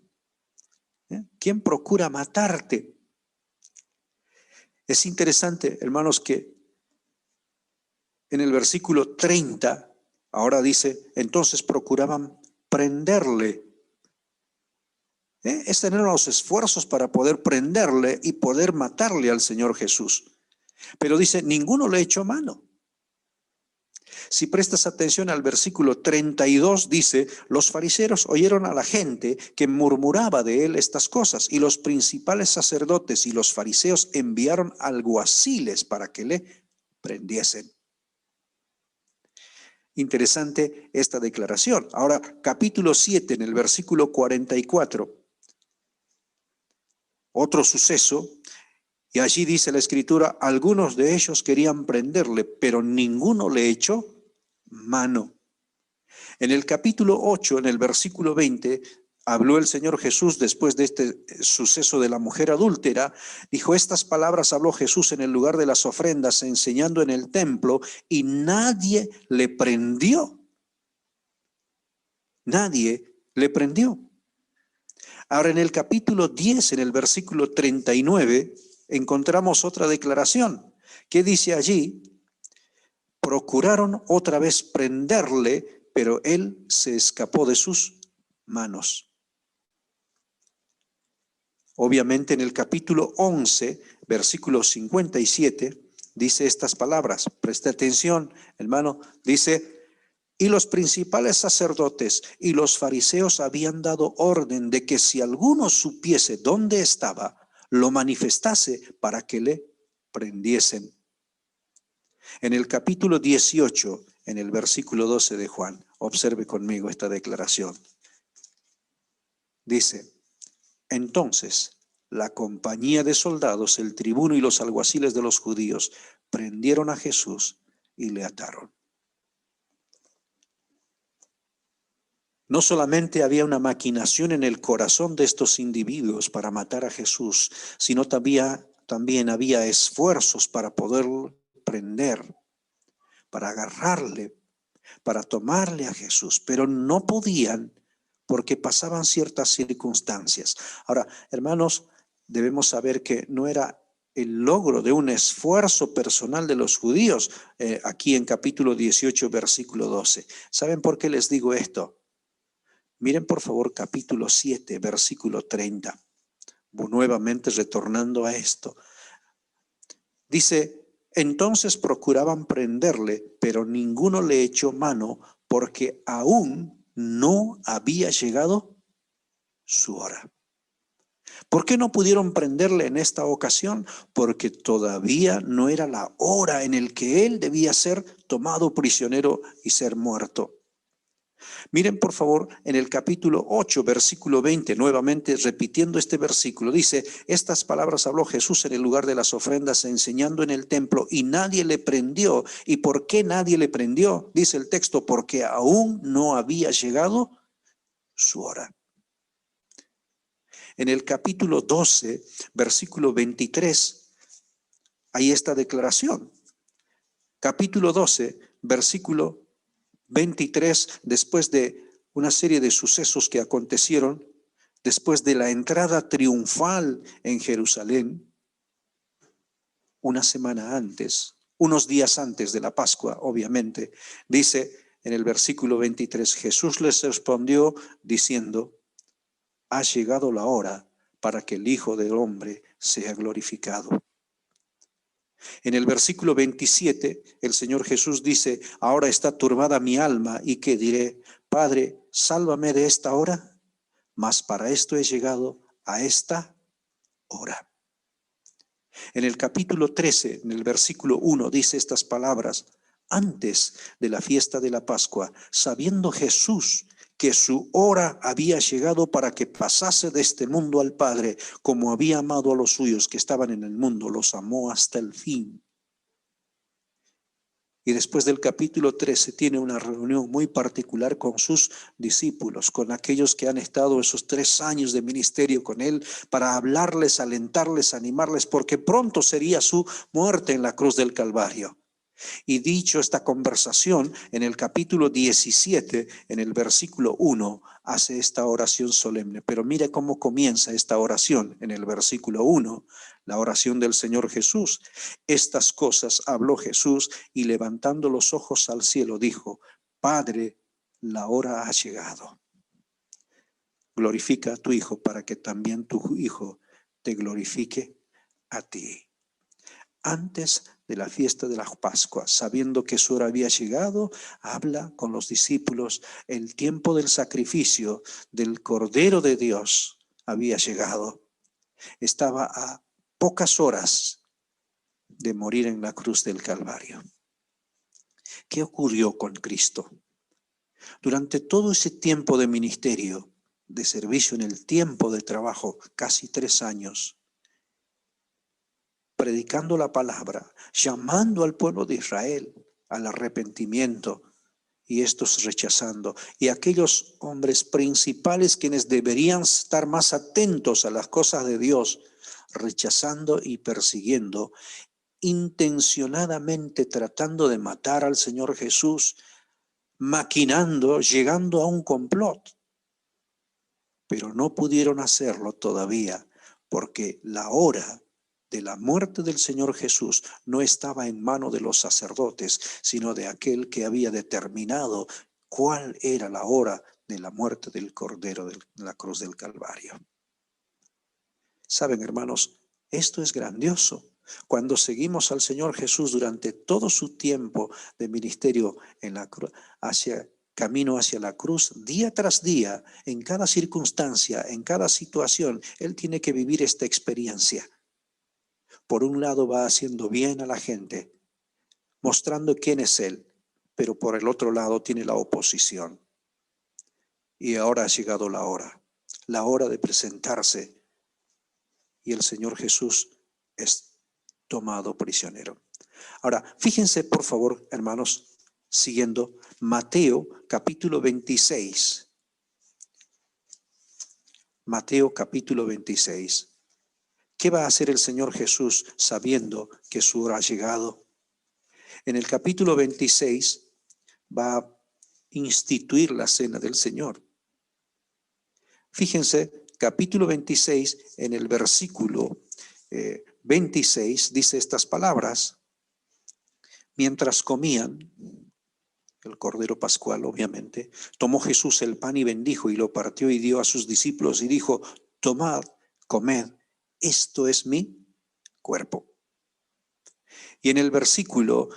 ¿Quién procura matarte? Es interesante, hermanos, que en el versículo 30, ahora dice, entonces procuraban prenderle. Estos eran los esfuerzos para poder prenderle y poder matarle al Señor Jesús. Pero dice, ninguno le echó mano. Si prestas atención al versículo 32, dice, los fariseos oyeron a la gente que murmuraba de él estas cosas, y los principales sacerdotes y los fariseos enviaron alguaciles para que le prendiesen. Interesante esta declaración. Ahora, capítulo 7, en el versículo 44, otro suceso, y allí dice la escritura, algunos de ellos querían prenderle, pero ninguno le echó mano. En el capítulo 8, en el versículo 20, habló el Señor Jesús después de este suceso de la mujer adúltera. Dijo, estas palabras habló Jesús en el lugar de las ofrendas, enseñando en el templo, y nadie le prendió. Nadie le prendió. Ahora en el capítulo 10, en el versículo 39, encontramos otra declaración. ¿Qué dice allí? Procuraron otra vez prenderle, pero él se escapó de sus manos. Obviamente en el capítulo 11, versículo 57, dice estas palabras. Preste atención, hermano. Dice, y los principales sacerdotes y los fariseos habían dado orden de que si alguno supiese dónde estaba, lo manifestase para que le prendiesen. En el capítulo 18, en el versículo 12 de Juan, observe conmigo esta declaración. Dice, entonces la compañía de soldados, el tribuno y los alguaciles de los judíos prendieron a Jesús y le ataron. No solamente había una maquinación en el corazón de estos individuos para matar a Jesús, sino también había esfuerzos para poderlo prender, para agarrarle, para tomarle a Jesús, pero no podían porque pasaban ciertas circunstancias. Ahora, hermanos, debemos saber que no era el logro de un esfuerzo personal de los judíos, aquí en capítulo 18, versículo 12. ¿Saben por qué les digo esto? Miren por favor capítulo 7, versículo 30. Nuevamente retornando a esto. Dice, entonces procuraban prenderle, pero ninguno le echó mano porque aún no había llegado su hora. ¿Por qué no pudieron prenderle en esta ocasión? Porque todavía no era la hora en la que él debía ser tomado prisionero y ser muerto. Miren por favor en el capítulo 8, versículo 20, nuevamente repitiendo este versículo, dice: estas palabras habló Jesús en el lugar de las ofrendas, enseñando en el templo, y nadie le prendió. ¿Y por qué nadie le prendió? Dice el texto: porque aún no había llegado su hora. En el capítulo 12, versículo 23, hay esta declaración. Capítulo 12, versículo 23, después de una serie de sucesos que acontecieron, después de la entrada triunfal en Jerusalén, una semana antes, unos días antes de la Pascua, obviamente, dice en el versículo 23, Jesús les respondió diciendo: ha llegado la hora para que el Hijo del Hombre sea glorificado. En el versículo 27, el Señor Jesús dice: ahora está turbada mi alma, y que diré: Padre, sálvame de esta hora, mas para esto he llegado a esta hora. En el capítulo 13, en el versículo 1, dice estas palabras: antes de la fiesta de la Pascua, sabiendo Jesús que su hora había llegado para que pasase de este mundo al Padre, como había amado a los suyos que estaban en el mundo, los amó hasta el fin. Y después del capítulo 13 tiene una reunión muy particular con sus discípulos, con aquellos que han estado esos 3 años de ministerio con él, para hablarles, alentarles, animarles, porque pronto sería su muerte en la cruz del Calvario. Y dicho esta conversación, en el capítulo 17, en el versículo 1, hace esta oración solemne. Pero mira cómo comienza esta oración en el versículo 1, la oración del Señor Jesús. Estas cosas habló Jesús, y levantando los ojos al cielo dijo: Padre, la hora ha llegado. Glorifica a tu Hijo, para que también tu Hijo te glorifique a ti. Antes de la fiesta de la Pascua, sabiendo que su hora había llegado, habla con los discípulos. El tiempo del sacrificio del Cordero de Dios había llegado. Estaba a pocas horas de morir en la cruz del Calvario. ¿Qué ocurrió con Cristo? Durante todo ese tiempo de ministerio, de servicio, en el tiempo de trabajo, casi 3 años, predicando la palabra, llamando al pueblo de Israel al arrepentimiento, y estos rechazando. Y aquellos hombres principales, quienes deberían estar más atentos a las cosas de Dios, rechazando y persiguiendo, intencionadamente tratando de matar al Señor Jesús, maquinando, llegando a un complot. Pero no pudieron hacerlo todavía, porque la hora de la muerte del Señor Jesús no estaba en mano de los sacerdotes, sino de aquel que había determinado cuál era la hora de la muerte del Cordero de la cruz del Calvario. Saben, hermanos, esto es grandioso. Cuando seguimos al Señor Jesús durante todo su tiempo de ministerio en la cruz, camino hacia la cruz, día tras día, en cada circunstancia, en cada situación, Él tiene que vivir esta experiencia. Por un lado va haciendo bien a la gente, mostrando quién es Él, pero por el otro lado tiene la oposición. Y ahora ha llegado la hora de presentarse, y el Señor Jesús es tomado prisionero. Ahora, fíjense por favor, hermanos, siguiendo Mateo capítulo 26. Mateo capítulo 26. ¿Qué va a hacer el Señor Jesús sabiendo que su hora ha llegado? En el capítulo 26 va a instituir la cena del Señor. Fíjense, capítulo 26, en el versículo 26, dice estas palabras. Mientras comían el Cordero Pascual, obviamente, tomó Jesús el pan y bendijo, y lo partió y dio a sus discípulos y dijo: tomad, comed, esto es mi cuerpo. Y en el versículo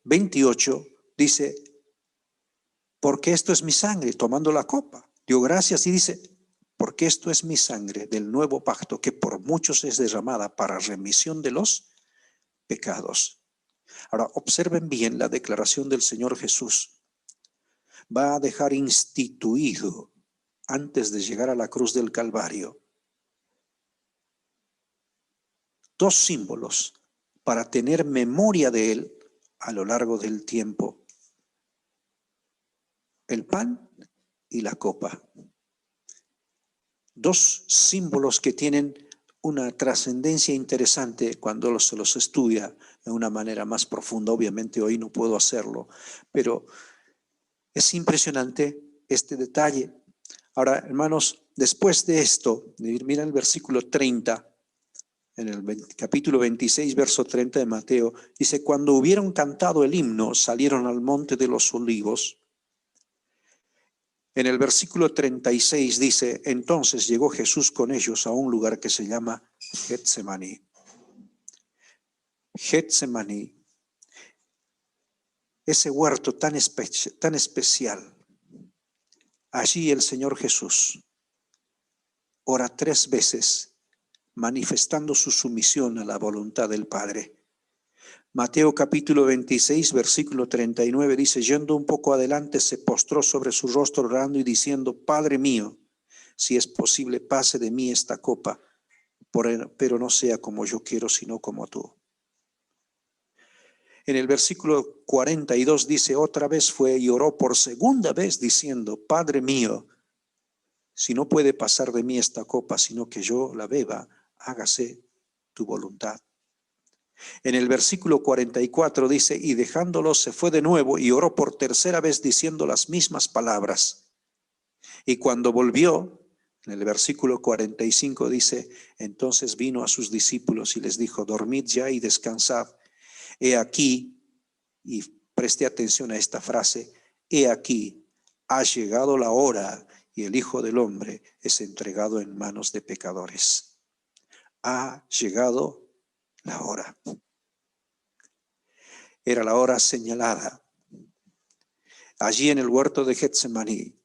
28 dice: porque esto es mi sangre, tomando la copa, dio gracias y dice: porque esto es mi sangre del nuevo pacto, que por muchos es derramada para remisión de los pecados. Ahora, observen bien la declaración del Señor Jesús. va a dejar instituido, antes de llegar a la cruz del Calvario, dos símbolos para tener memoria de Él a lo largo del tiempo: el pan y la copa. Dos símbolos que tienen una trascendencia interesante cuando se los estudia de una manera más profunda. Obviamente hoy no puedo hacerlo, pero es impresionante este detalle. Ahora, hermanos, después de esto, mira el versículo 30, en el capítulo 26, verso 30 de Mateo, dice: cuando hubieron cantado el himno, salieron al monte de los olivos. En el versículo 36 dice: entonces llegó Jesús con ellos a un lugar que se llama Getsemaní. Getsemaní, ese huerto tan especial. Allí el Señor Jesús ora 3 veces, manifestando su sumisión a la voluntad del Padre. Mateo capítulo 26, versículo 39 dice: yendo un poco adelante, se postró sobre su rostro orando y diciendo: Padre mío, si es posible, pase de mí esta copa, pero no sea como yo quiero, sino como tú. En el versículo 42 dice: otra vez fue y oró por segunda vez diciendo: Padre mío, si no puede pasar de mí esta copa, sino que yo la beba, hágase tu voluntad. En el versículo 44 dice: y dejándolo se fue de nuevo y oró por tercera vez diciendo las mismas palabras. Y cuando volvió, en el versículo 45 dice: entonces vino a sus discípulos y les dijo: dormid ya y descansad. He aquí, y preste atención a esta frase, he aquí, ha llegado la hora y el Hijo del Hombre es entregado en manos de pecadores. Ha llegado la hora. Era la hora señalada. Allí en el huerto de Getsemaní,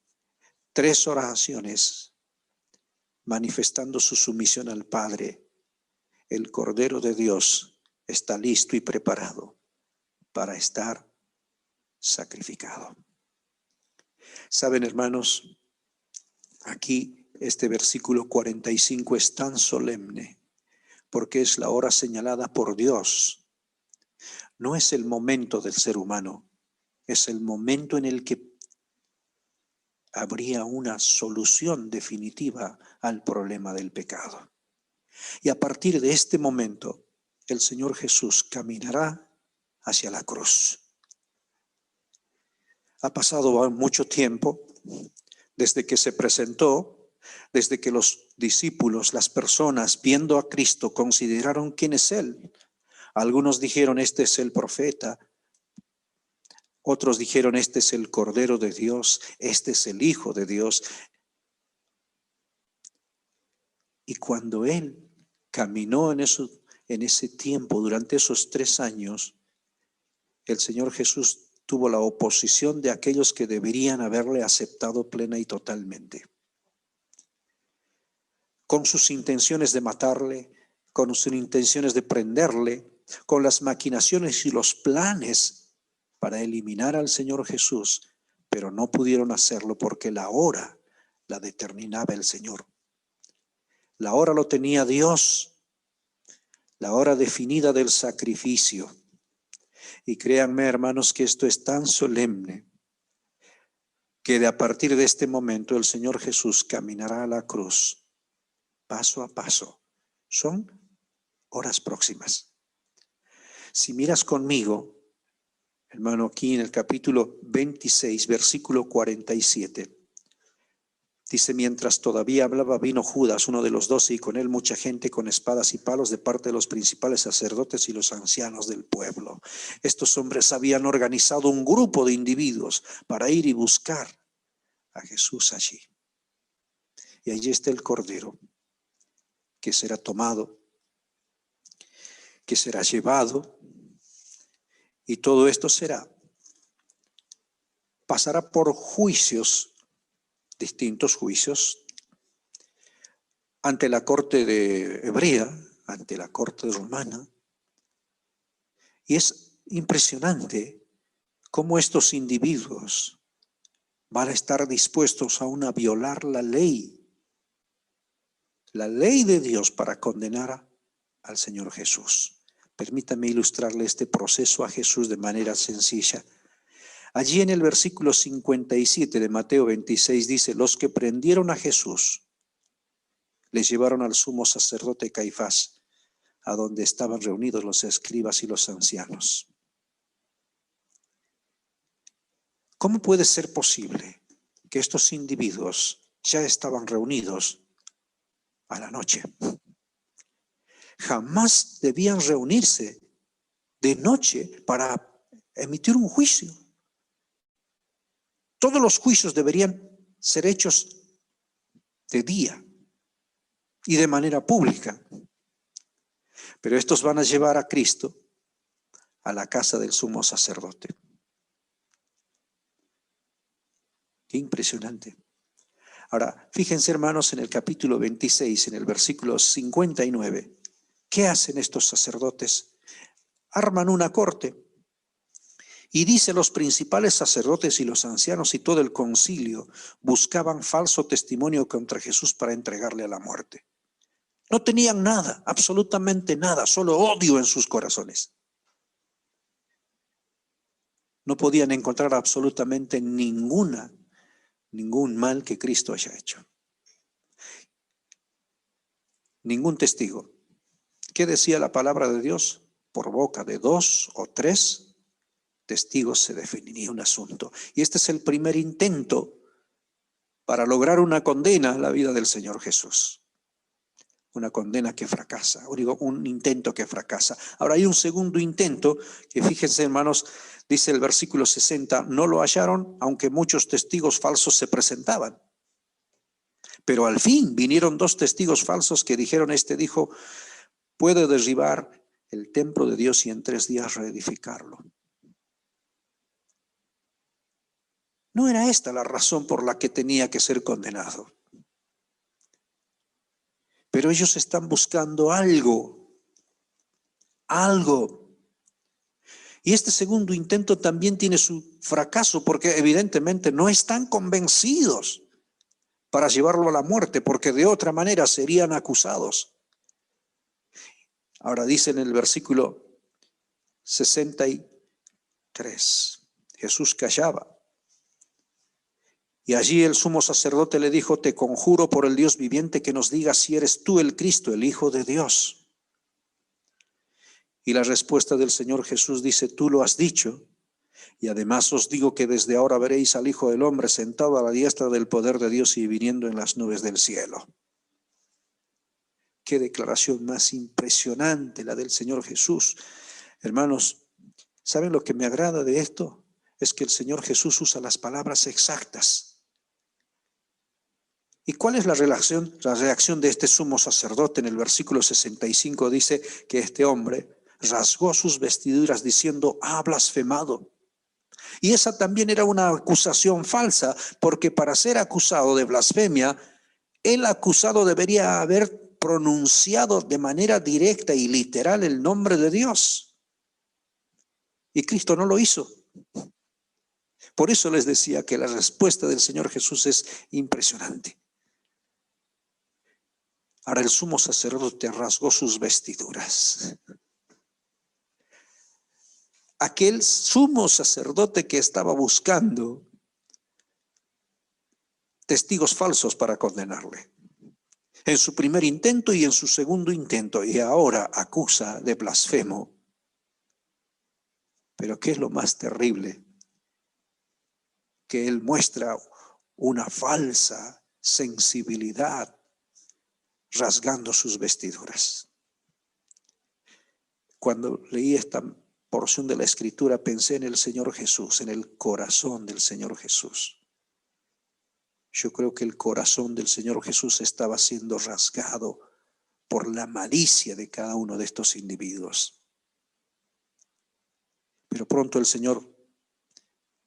3 oraciones manifestando su sumisión al Padre. El Cordero de Dios está listo y preparado para estar sacrificado. Saben, hermanos, aquí este versículo 45 es tan solemne porque es la hora señalada por Dios. No es el momento del ser humano, es el momento en el que habría una solución definitiva al problema del pecado. Y a partir de este momento, el Señor Jesús caminará hacia la cruz. Ha pasado mucho tiempo desde que se presentó, desde que los discípulos, las personas, viendo a Cristo, consideraron quién es Él. Algunos dijeron: este es el profeta. Otros dijeron: este es el Cordero de Dios, este es el Hijo de Dios. Y cuando Él caminó en ese tiempo, durante esos 3 años, el Señor Jesús tuvo la oposición de aquellos que deberían haberle aceptado plena y totalmente. Con sus intenciones de matarle, con sus intenciones de prenderle, con las maquinaciones y los planes para eliminar al Señor Jesús, pero no pudieron hacerlo porque la hora la determinaba el Señor. La hora lo tenía Dios, la hora definida del sacrificio. Y créanme, hermanos, que esto es tan solemne que a partir de este momento el Señor Jesús caminará a la cruz paso a paso. Son horas próximas. Si miras conmigo, hermano, aquí en el capítulo 26, versículo 47, dice: mientras todavía hablaba, vino Judas, uno de los 12, y con él mucha gente con espadas y palos de parte de los principales sacerdotes y los ancianos del pueblo. Estos hombres habían organizado un grupo de individuos para ir y buscar a Jesús allí. Y allí está el Cordero, que será tomado, que será llevado, y todo esto pasará por juicios, distintos juicios, ante la corte de hebrea, ante la corte romana. Y es impresionante cómo estos individuos van a estar dispuestos aún a violar la ley de Dios para condenar al Señor Jesús. Permítame ilustrarle este proceso a Jesús de manera sencilla. Allí en el versículo 57 de Mateo 26 dice: los que prendieron a Jesús les llevaron al sumo sacerdote Caifás, a donde estaban reunidos los escribas y los ancianos. ¿Cómo puede ser posible que estos individuos ya estaban reunidos a la noche? Jamás debían reunirse de noche para emitir un juicio. Todos los juicios deberían ser hechos de día y de manera pública. Pero estos van a llevar a Cristo a la casa del sumo sacerdote. Qué impresionante. Ahora, fíjense, hermanos, en el capítulo 26, en el versículo 59, ¿qué hacen estos sacerdotes? Arman una corte y dice: los principales sacerdotes y los ancianos y todo el concilio buscaban falso testimonio contra Jesús para entregarle a la muerte. No tenían nada, absolutamente nada, solo odio en sus corazones. No podían encontrar absolutamente ningún mal que Cristo haya hecho. Ningún testigo. ¿Qué decía la palabra de Dios? Por boca de 2 o 3 testigos se definiría un asunto. Y este es el primer intento para lograr una condena a la vida del Señor Jesús. Una condena que fracasa, o digo, un intento que fracasa. Ahora hay un segundo intento que, fíjense, hermanos, dice el versículo 60, no lo hallaron, aunque muchos testigos falsos se presentaban. Pero al fin vinieron 2 testigos falsos que dijeron: este dijo, puede derribar el templo de Dios y en 3 días reedificarlo. No era esta la razón por la que tenía que ser condenado. Pero ellos están buscando algo. Y este segundo intento también tiene su fracaso, porque evidentemente no están convencidos para llevarlo a la muerte, porque de otra manera serían acusados. Ahora dice en el versículo 63, Jesús callaba. Y allí el sumo sacerdote le dijo: te conjuro por el Dios viviente que nos digas si eres tú el Cristo, el Hijo de Dios. Y la respuesta del Señor Jesús dice: tú lo has dicho, y además os digo que desde ahora veréis al Hijo del Hombre sentado a la diestra del poder de Dios y viniendo en las nubes del cielo. Qué declaración más impresionante la del Señor Jesús. Hermanos, ¿saben lo que me agrada de esto? Es que el Señor Jesús usa las palabras exactas. ¿Y cuál es la reacción de este sumo sacerdote? En el versículo 65 dice que este hombre rasgó sus vestiduras diciendo: ha blasfemado. Y esa también era una acusación falsa, porque para ser acusado de blasfemia, el acusado debería haber pronunciado de manera directa y literal el nombre de Dios. Y Cristo no lo hizo. Por eso les decía que la respuesta del Señor Jesús es impresionante. Ahora el sumo sacerdote rasgó sus vestiduras. Aquel sumo sacerdote que estaba buscando testigos falsos para condenarle. En su primer intento y en su segundo intento, y ahora acusa de blasfemo. Pero ¿qué es lo más terrible? Que él muestra una falsa sensibilidad rasgando sus vestiduras. Cuando leí esta porción de la Escritura pensé en el Señor Jesús, en el corazón del Señor Jesús. Yo creo que el corazón del Señor Jesús estaba siendo rasgado por la malicia de cada uno de estos individuos. Pero pronto el Señor,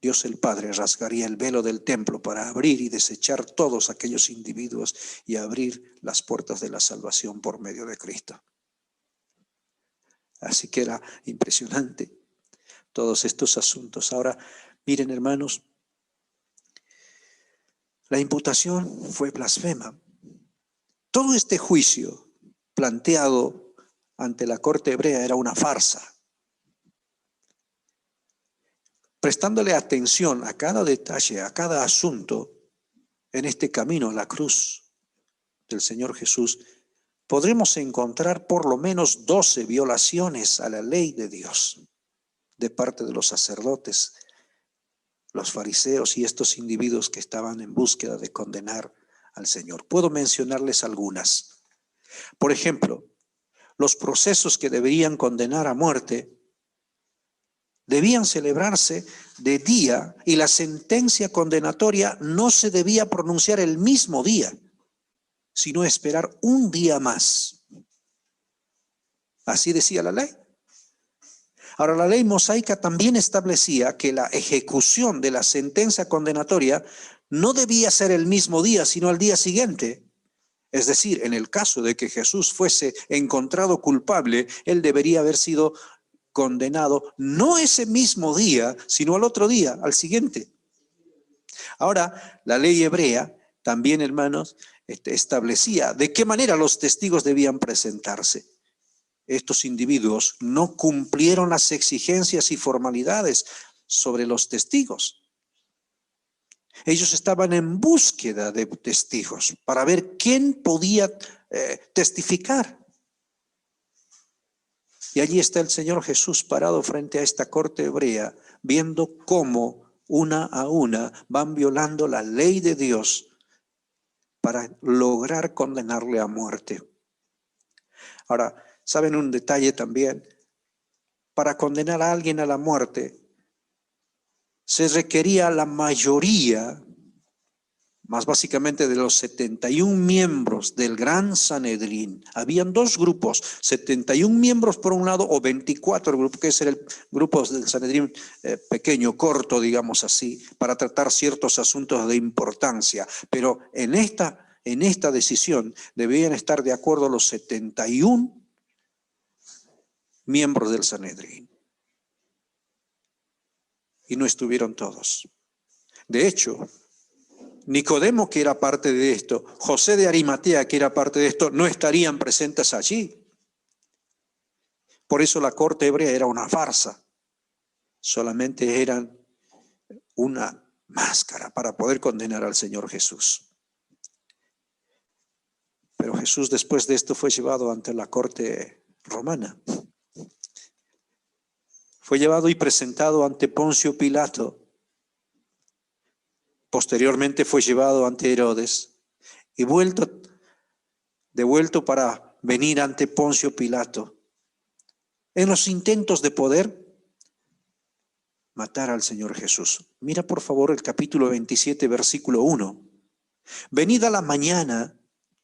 Dios el Padre, rasgaría el velo del templo para abrir y desechar todos aquellos individuos y abrir las puertas de la salvación por medio de Cristo. Así que era impresionante todos estos asuntos. Ahora, miren, hermanos, La imputación fue blasfema. Todo este juicio planteado ante la corte hebrea era una farsa. Prestándole atención a cada detalle, a cada asunto en este camino a la cruz del Señor Jesús, podremos encontrar por lo menos 12 violaciones a la ley de Dios de parte de los sacerdotes, los fariseos y estos individuos que estaban en búsqueda de condenar al Señor. Puedo mencionarles algunas. Por ejemplo, los procesos que deberían condenar a muerte debían celebrarse de día y la sentencia condenatoria no se debía pronunciar el mismo día, sino esperar un día más. Así decía la ley. Ahora, la ley mosaica también establecía que la ejecución de la sentencia condenatoria no debía ser el mismo día, sino al día siguiente. Es decir, en el caso de que Jesús fuese encontrado culpable, él debería haber sido condenado no ese mismo día, sino al otro día, al siguiente. Ahora, la ley hebrea también, hermanos, establecía de qué manera los testigos debían presentarse. Estos individuos no cumplieron las exigencias y formalidades sobre los testigos. Ellos estaban en búsqueda de testigos para ver quién podía testificar. Y allí está el Señor Jesús parado frente a esta corte hebrea, viendo cómo una a una van violando la ley de Dios para lograr condenarle a muerte. Ahora, ¿saben un detalle también? Para condenar a alguien a la muerte, se requería la mayoría, más básicamente de los 71 miembros del Gran Sanedrín. Habían dos grupos, 71 miembros por un lado o 24 grupos, que es el grupo del Sanedrín pequeño, corto, digamos así, para tratar ciertos asuntos de importancia. Pero en esta decisión debían estar de acuerdo los 71 miembros del Sanedrín. Y no estuvieron todos. De hecho, Nicodemo, que era parte de esto, José de Arimatea, que era parte de esto, no estarían presentes allí. Por eso la corte hebrea era una farsa. Solamente eran una máscara para poder condenar al Señor Jesús. Pero Jesús después de esto fue llevado ante la corte romana. Fue llevado y presentado ante Poncio Pilato. Posteriormente fue llevado ante Herodes y devuelto para venir ante Poncio Pilato. En los intentos de poder matar al Señor Jesús. Mira por favor el capítulo 27, versículo 1. Venida la mañana,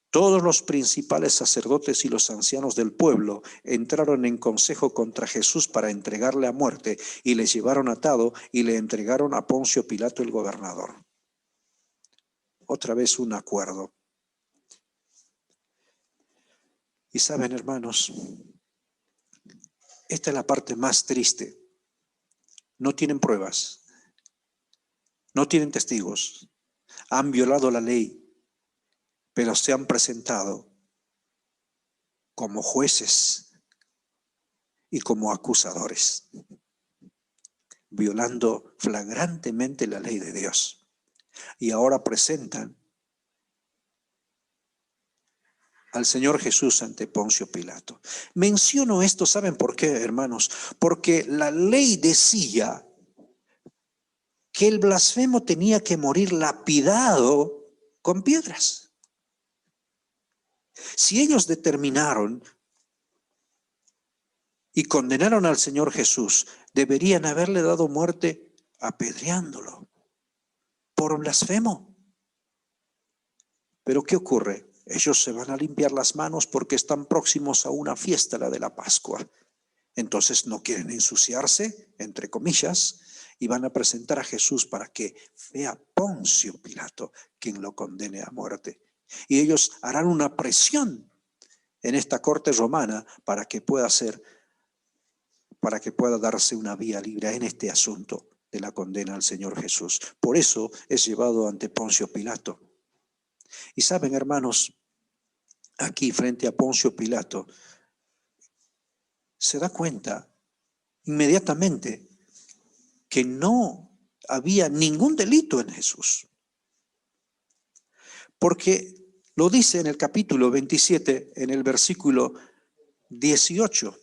todos los principales sacerdotes y los ancianos del pueblo entraron en consejo contra Jesús para entregarle a muerte y le llevaron atado y le entregaron a Poncio Pilato el gobernador. Otra vez un acuerdo. Y saben, hermanos, esta es la parte más triste. No tienen pruebas, no tienen testigos, han violado la ley, pero se han presentado como jueces y como acusadores, violando flagrantemente la ley de Dios. Y ahora presentan al Señor Jesús ante Poncio Pilato. Menciono esto, ¿saben por qué, hermanos? Porque la ley decía que el blasfemo tenía que morir lapidado con piedras. Si ellos determinaron y condenaron al Señor Jesús, deberían haberle dado muerte apedreándolo por blasfemo. Pero ¿qué ocurre? Ellos se van a limpiar las manos porque están próximos a una fiesta, la de la Pascua. Entonces no quieren ensuciarse, entre comillas, y van a presentar a Jesús para que sea Poncio Pilato quien lo condene a muerte. Y ellos harán una presión en esta corte romana para que pueda darse una vía libre en este asunto. de la condena al Señor Jesús. Por eso es llevado ante Poncio Pilato. Y saben, hermanos, aquí frente a Poncio Pilato, se da cuenta inmediatamente que no había ningún delito en Jesús. Porque lo dice en el capítulo 27, en el versículo 18.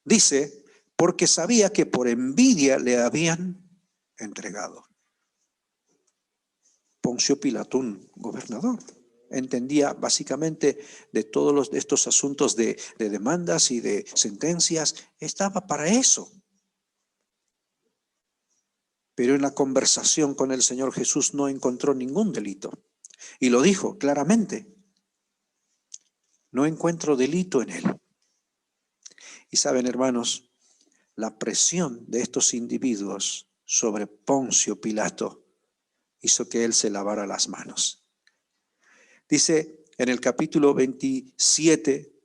Dice, porque sabía que por envidia le habían entregado. Poncio Pilato, un gobernador, entendía básicamente de todos estos asuntos de demandas y de sentencias, estaba para eso. Pero en la conversación con el Señor Jesús no encontró ningún delito. Y lo dijo claramente, no encuentro delito en él. Y saben, hermanos, la presión de estos individuos sobre Poncio Pilato hizo que él se lavara las manos. Dice en el capítulo 27,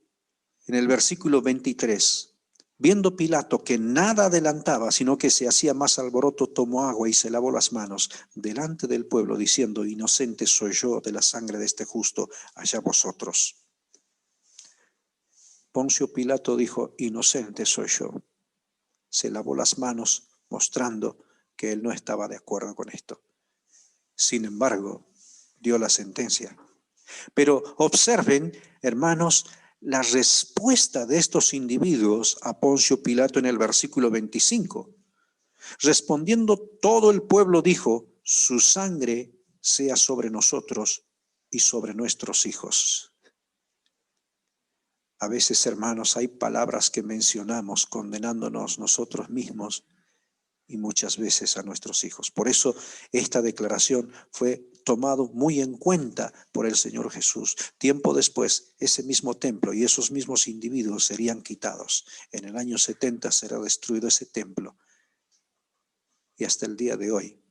en el versículo 23, viendo Pilato que nada adelantaba, sino que se hacía más alboroto, tomó agua y se lavó las manos delante del pueblo, diciendo, inocente soy yo de la sangre de este justo, allá vosotros. Poncio Pilato dijo, inocente soy yo. Se lavó las manos mostrando que él no estaba de acuerdo con esto. Sin embargo, dio la sentencia. Pero observen, hermanos, la respuesta de estos individuos a Poncio Pilato en el versículo 25. Respondiendo todo el pueblo dijo, su sangre sea sobre nosotros y sobre nuestros hijos. A veces, hermanos, hay palabras que mencionamos condenándonos nosotros mismos y muchas veces a nuestros hijos. Por eso esta declaración fue tomado muy en cuenta por el Señor Jesús. Tiempo después, ese mismo templo y esos mismos individuos serían quitados. En el año 70 será destruido ese templo. Y hasta el día de hoy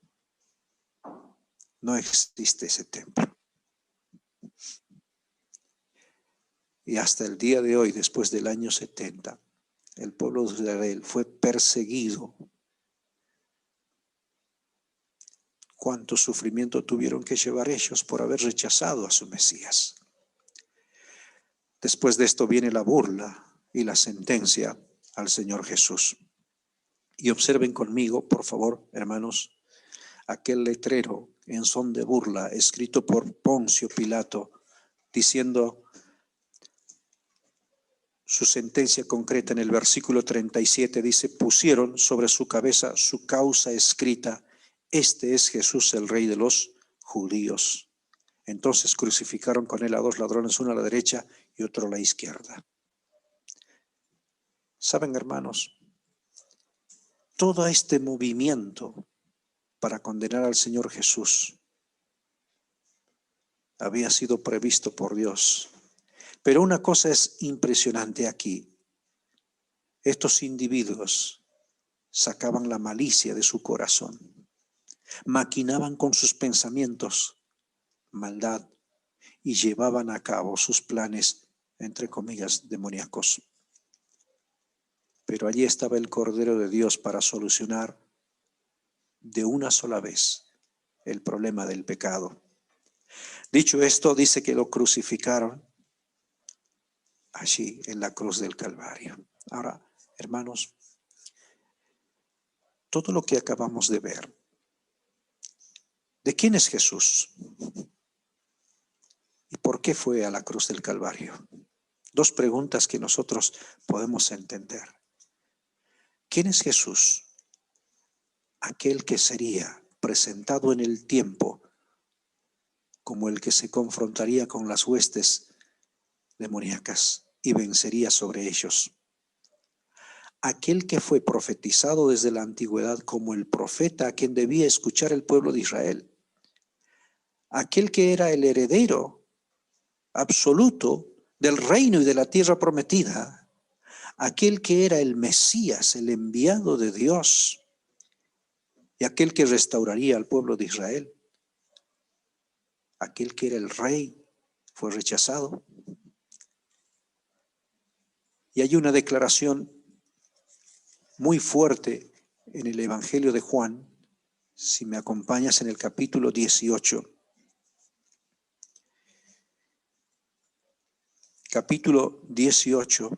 no existe ese templo. Y hasta el día de hoy, después del año 70, el pueblo de Israel fue perseguido. Cuánto sufrimiento tuvieron que llevar ellos por haber rechazado a su Mesías. Después de esto viene la burla y la sentencia al Señor Jesús. Y observen conmigo, por favor, hermanos, aquel letrero en son de burla escrito por Poncio Pilato, diciendo su sentencia concreta en el versículo 37, dice, pusieron sobre su cabeza su causa escrita, este es Jesús el Rey de los judíos. Entonces crucificaron con él a dos ladrones, uno a la derecha y otro a la izquierda. Saben, hermanos, todo este movimiento para condenar al Señor Jesús había sido previsto por Dios. Pero una cosa es impresionante aquí. Estos individuos sacaban la malicia de su corazón, maquinaban con sus pensamientos maldad y llevaban a cabo sus planes, entre comillas, demoníacos. Pero allí estaba el Cordero de Dios para solucionar de una sola vez el problema del pecado. Dicho esto, dice que lo crucificaron allí en la cruz del Calvario. Ahora, hermanos, todo lo que acabamos de ver, ¿de quién es Jesús? ¿Y por qué fue a la cruz del Calvario? Dos preguntas que nosotros podemos entender. ¿Quién es Jesús? Aquel que sería presentado en el tiempo como el que se confrontaría con las huestes demoníacas y vencería sobre ellos. Aquel que fue profetizado desde la antigüedad como el profeta a quien debía escuchar el pueblo de Israel. Aquel que era el heredero absoluto del reino y de la tierra prometida. Aquel que era el Mesías, el enviado de Dios. Y aquel que restauraría al pueblo de Israel. Aquel que era el rey fue rechazado. Y hay una declaración muy fuerte en el Evangelio de Juan, Si me acompañas en el capítulo 18. Capítulo 18,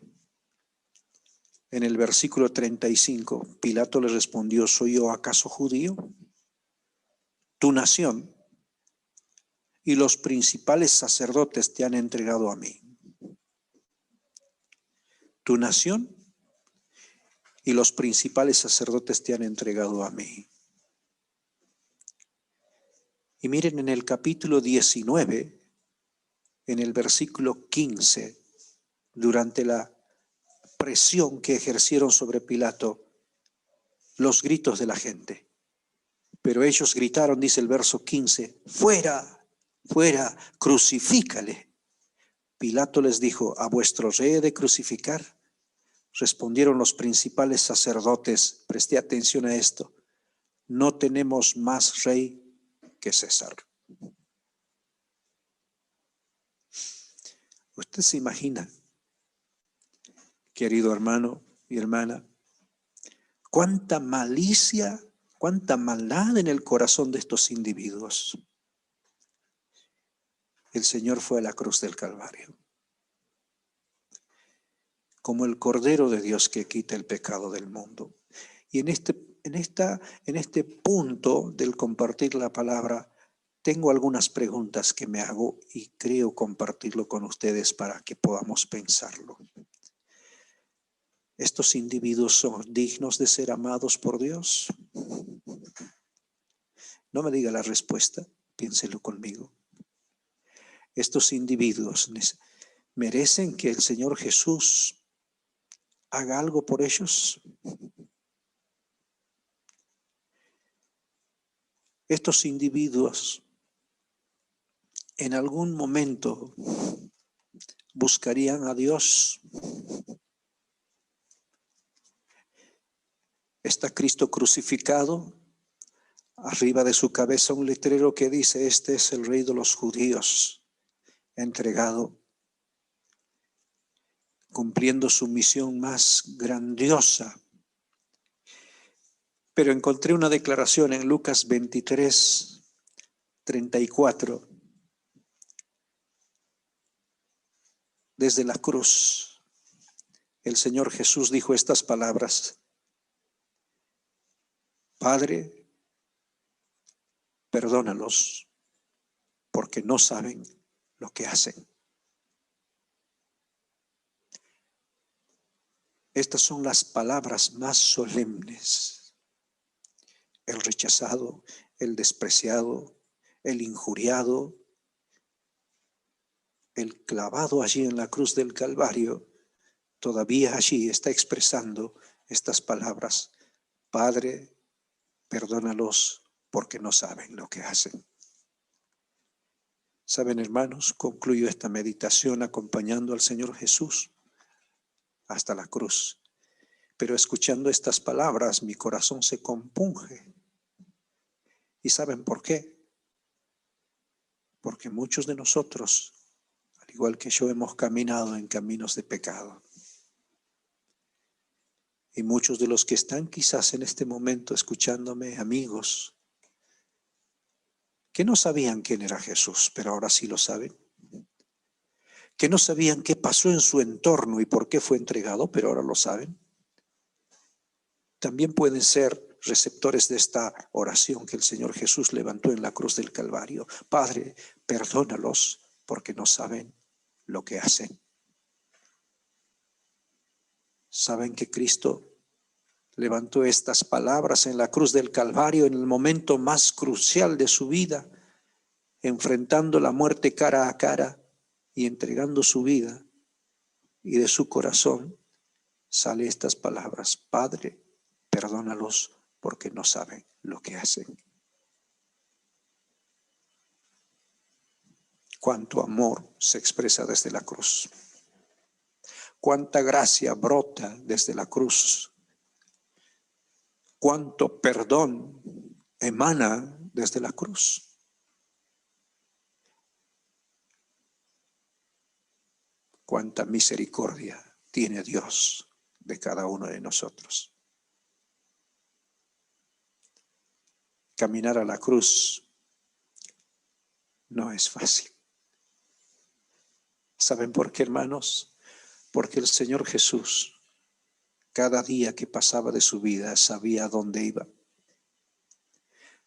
en el versículo 35, Pilato le respondió: ¿soy yo acaso judío? Tu nación y los principales sacerdotes te han entregado a mí. Tu nación y los principales sacerdotes te han entregado a mí. Y miren, en el capítulo 19, en el versículo 15, durante la presión que ejercieron sobre Pilato, los gritos de la gente. Pero ellos gritaron, dice el verso 15, fuera, fuera, crucifícale. Pilato les dijo: ¿a vuestro rey he de crucificar? Respondieron los principales sacerdotes, presté atención a esto: no tenemos más rey que César. ¿Usted se imagina, querido hermano y hermana, cuánta malicia, cuánta maldad en el corazón de estos individuos? El Señor fue a la cruz del Calvario como el Cordero de Dios que quita el pecado del mundo. Y en este punto del compartir la palabra, tengo algunas preguntas que me hago y creo compartirlo con ustedes para que podamos pensarlo. ¿Estos individuos son dignos de ser amados por Dios? No me diga la respuesta, piénselo conmigo. ¿Estos individuos merecen que el Señor Jesús haga algo por ellos? Estos individuos en algún momento buscarían a Dios. Está Cristo crucificado, arriba de su cabeza un letrero que dice: este es el Rey de los judíos, entregado, cumpliendo su misión más grandiosa. Pero encontré una declaración en Lucas 23, 34. Desde la cruz, el Señor Jesús dijo estas palabras: Padre, perdónalos, porque no saben lo que hacen. Estas son las palabras más solemnes. El rechazado, el despreciado, el injuriado, el clavado allí en la cruz del Calvario, todavía allí está expresando estas palabras: Padre, perdónalos porque no saben lo que hacen. Saben, hermanos, concluyo esta meditación acompañando al Señor Jesús hasta la cruz. Pero escuchando estas palabras, mi corazón se compunge. ¿Y saben por qué? Porque muchos de nosotros, al igual que yo, hemos caminado en caminos de pecado. Y muchos de los que están quizás en este momento escuchándome, amigos, que no sabían quién era Jesús, pero ahora sí lo saben. Que no sabían qué pasó en su entorno y por qué fue entregado, pero ahora lo saben. También pueden ser receptores de esta oración que el Señor Jesús levantó en la cruz del Calvario: Padre, perdónalos porque no saben lo que hacen. ¿Saben que Cristo levantó estas palabras en la cruz del Calvario en el momento más crucial de su vida, enfrentando la muerte cara a cara y entregando su vida? Y de su corazón sale estas palabras: Padre, perdónalos porque no saben lo que hacen. Cuánto amor se expresa desde la cruz. Cuánta gracia brota desde la cruz. Cuánto perdón emana desde la cruz. Cuánta misericordia tiene Dios de cada uno de nosotros. caminar a la cruz no es fácil. ¿Saben por qué, hermanos? Porque el Señor Jesús, cada día que pasaba de su vida, sabía a dónde iba.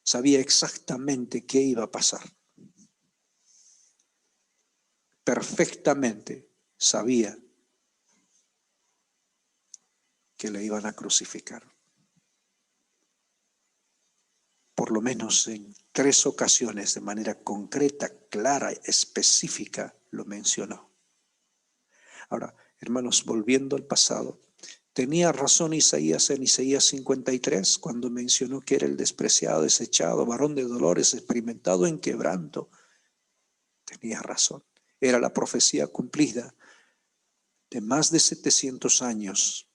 Sabía exactamente qué iba a pasar. Perfectamente sabía que le iban a crucificar. Por lo menos en 3 ocasiones, de manera concreta, clara, específica, lo mencionó. Ahora, hermanos, volviendo al pasado, tenía razón Isaías en Isaías 53 cuando mencionó que era el despreciado, desechado, varón de dolores, experimentado en quebranto. Tenía razón. Era la profecía cumplida de más de 700 años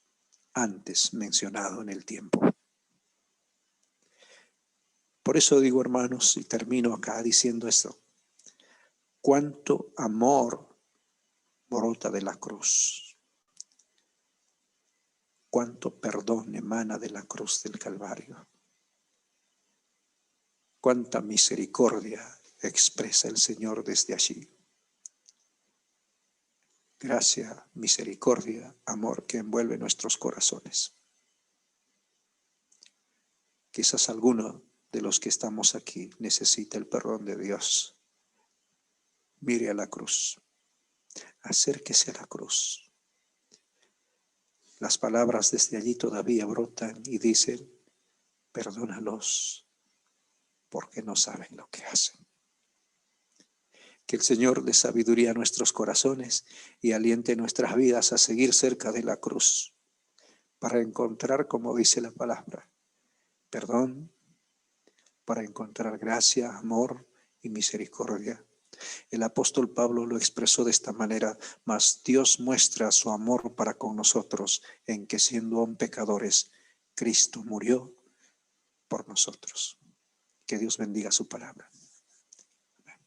antes mencionado en el tiempo. Por eso digo, hermanos, y termino acá diciendo esto: cuánto amor brota de la cruz, cuánto perdón emana de la cruz del Calvario, cuánta misericordia expresa el Señor desde allí. Gracia, misericordia, amor que envuelve nuestros corazones. Quizás alguno de los que estamos aquí necesita el perdón de Dios. Mire a la cruz, acérquese a la cruz. Las palabras desde allí todavía brotan y dicen: perdónalos porque no saben lo que hacen. Que el Señor dé sabiduría a nuestros corazones y aliente nuestras vidas a seguir cerca de la cruz para encontrar, como dice la palabra, perdón, para encontrar gracia, amor y misericordia. El apóstol Pablo lo expresó de esta manera: mas Dios muestra su amor para con nosotros en que, siendo aún pecadores, Cristo murió por nosotros. Que Dios bendiga su palabra. Amén.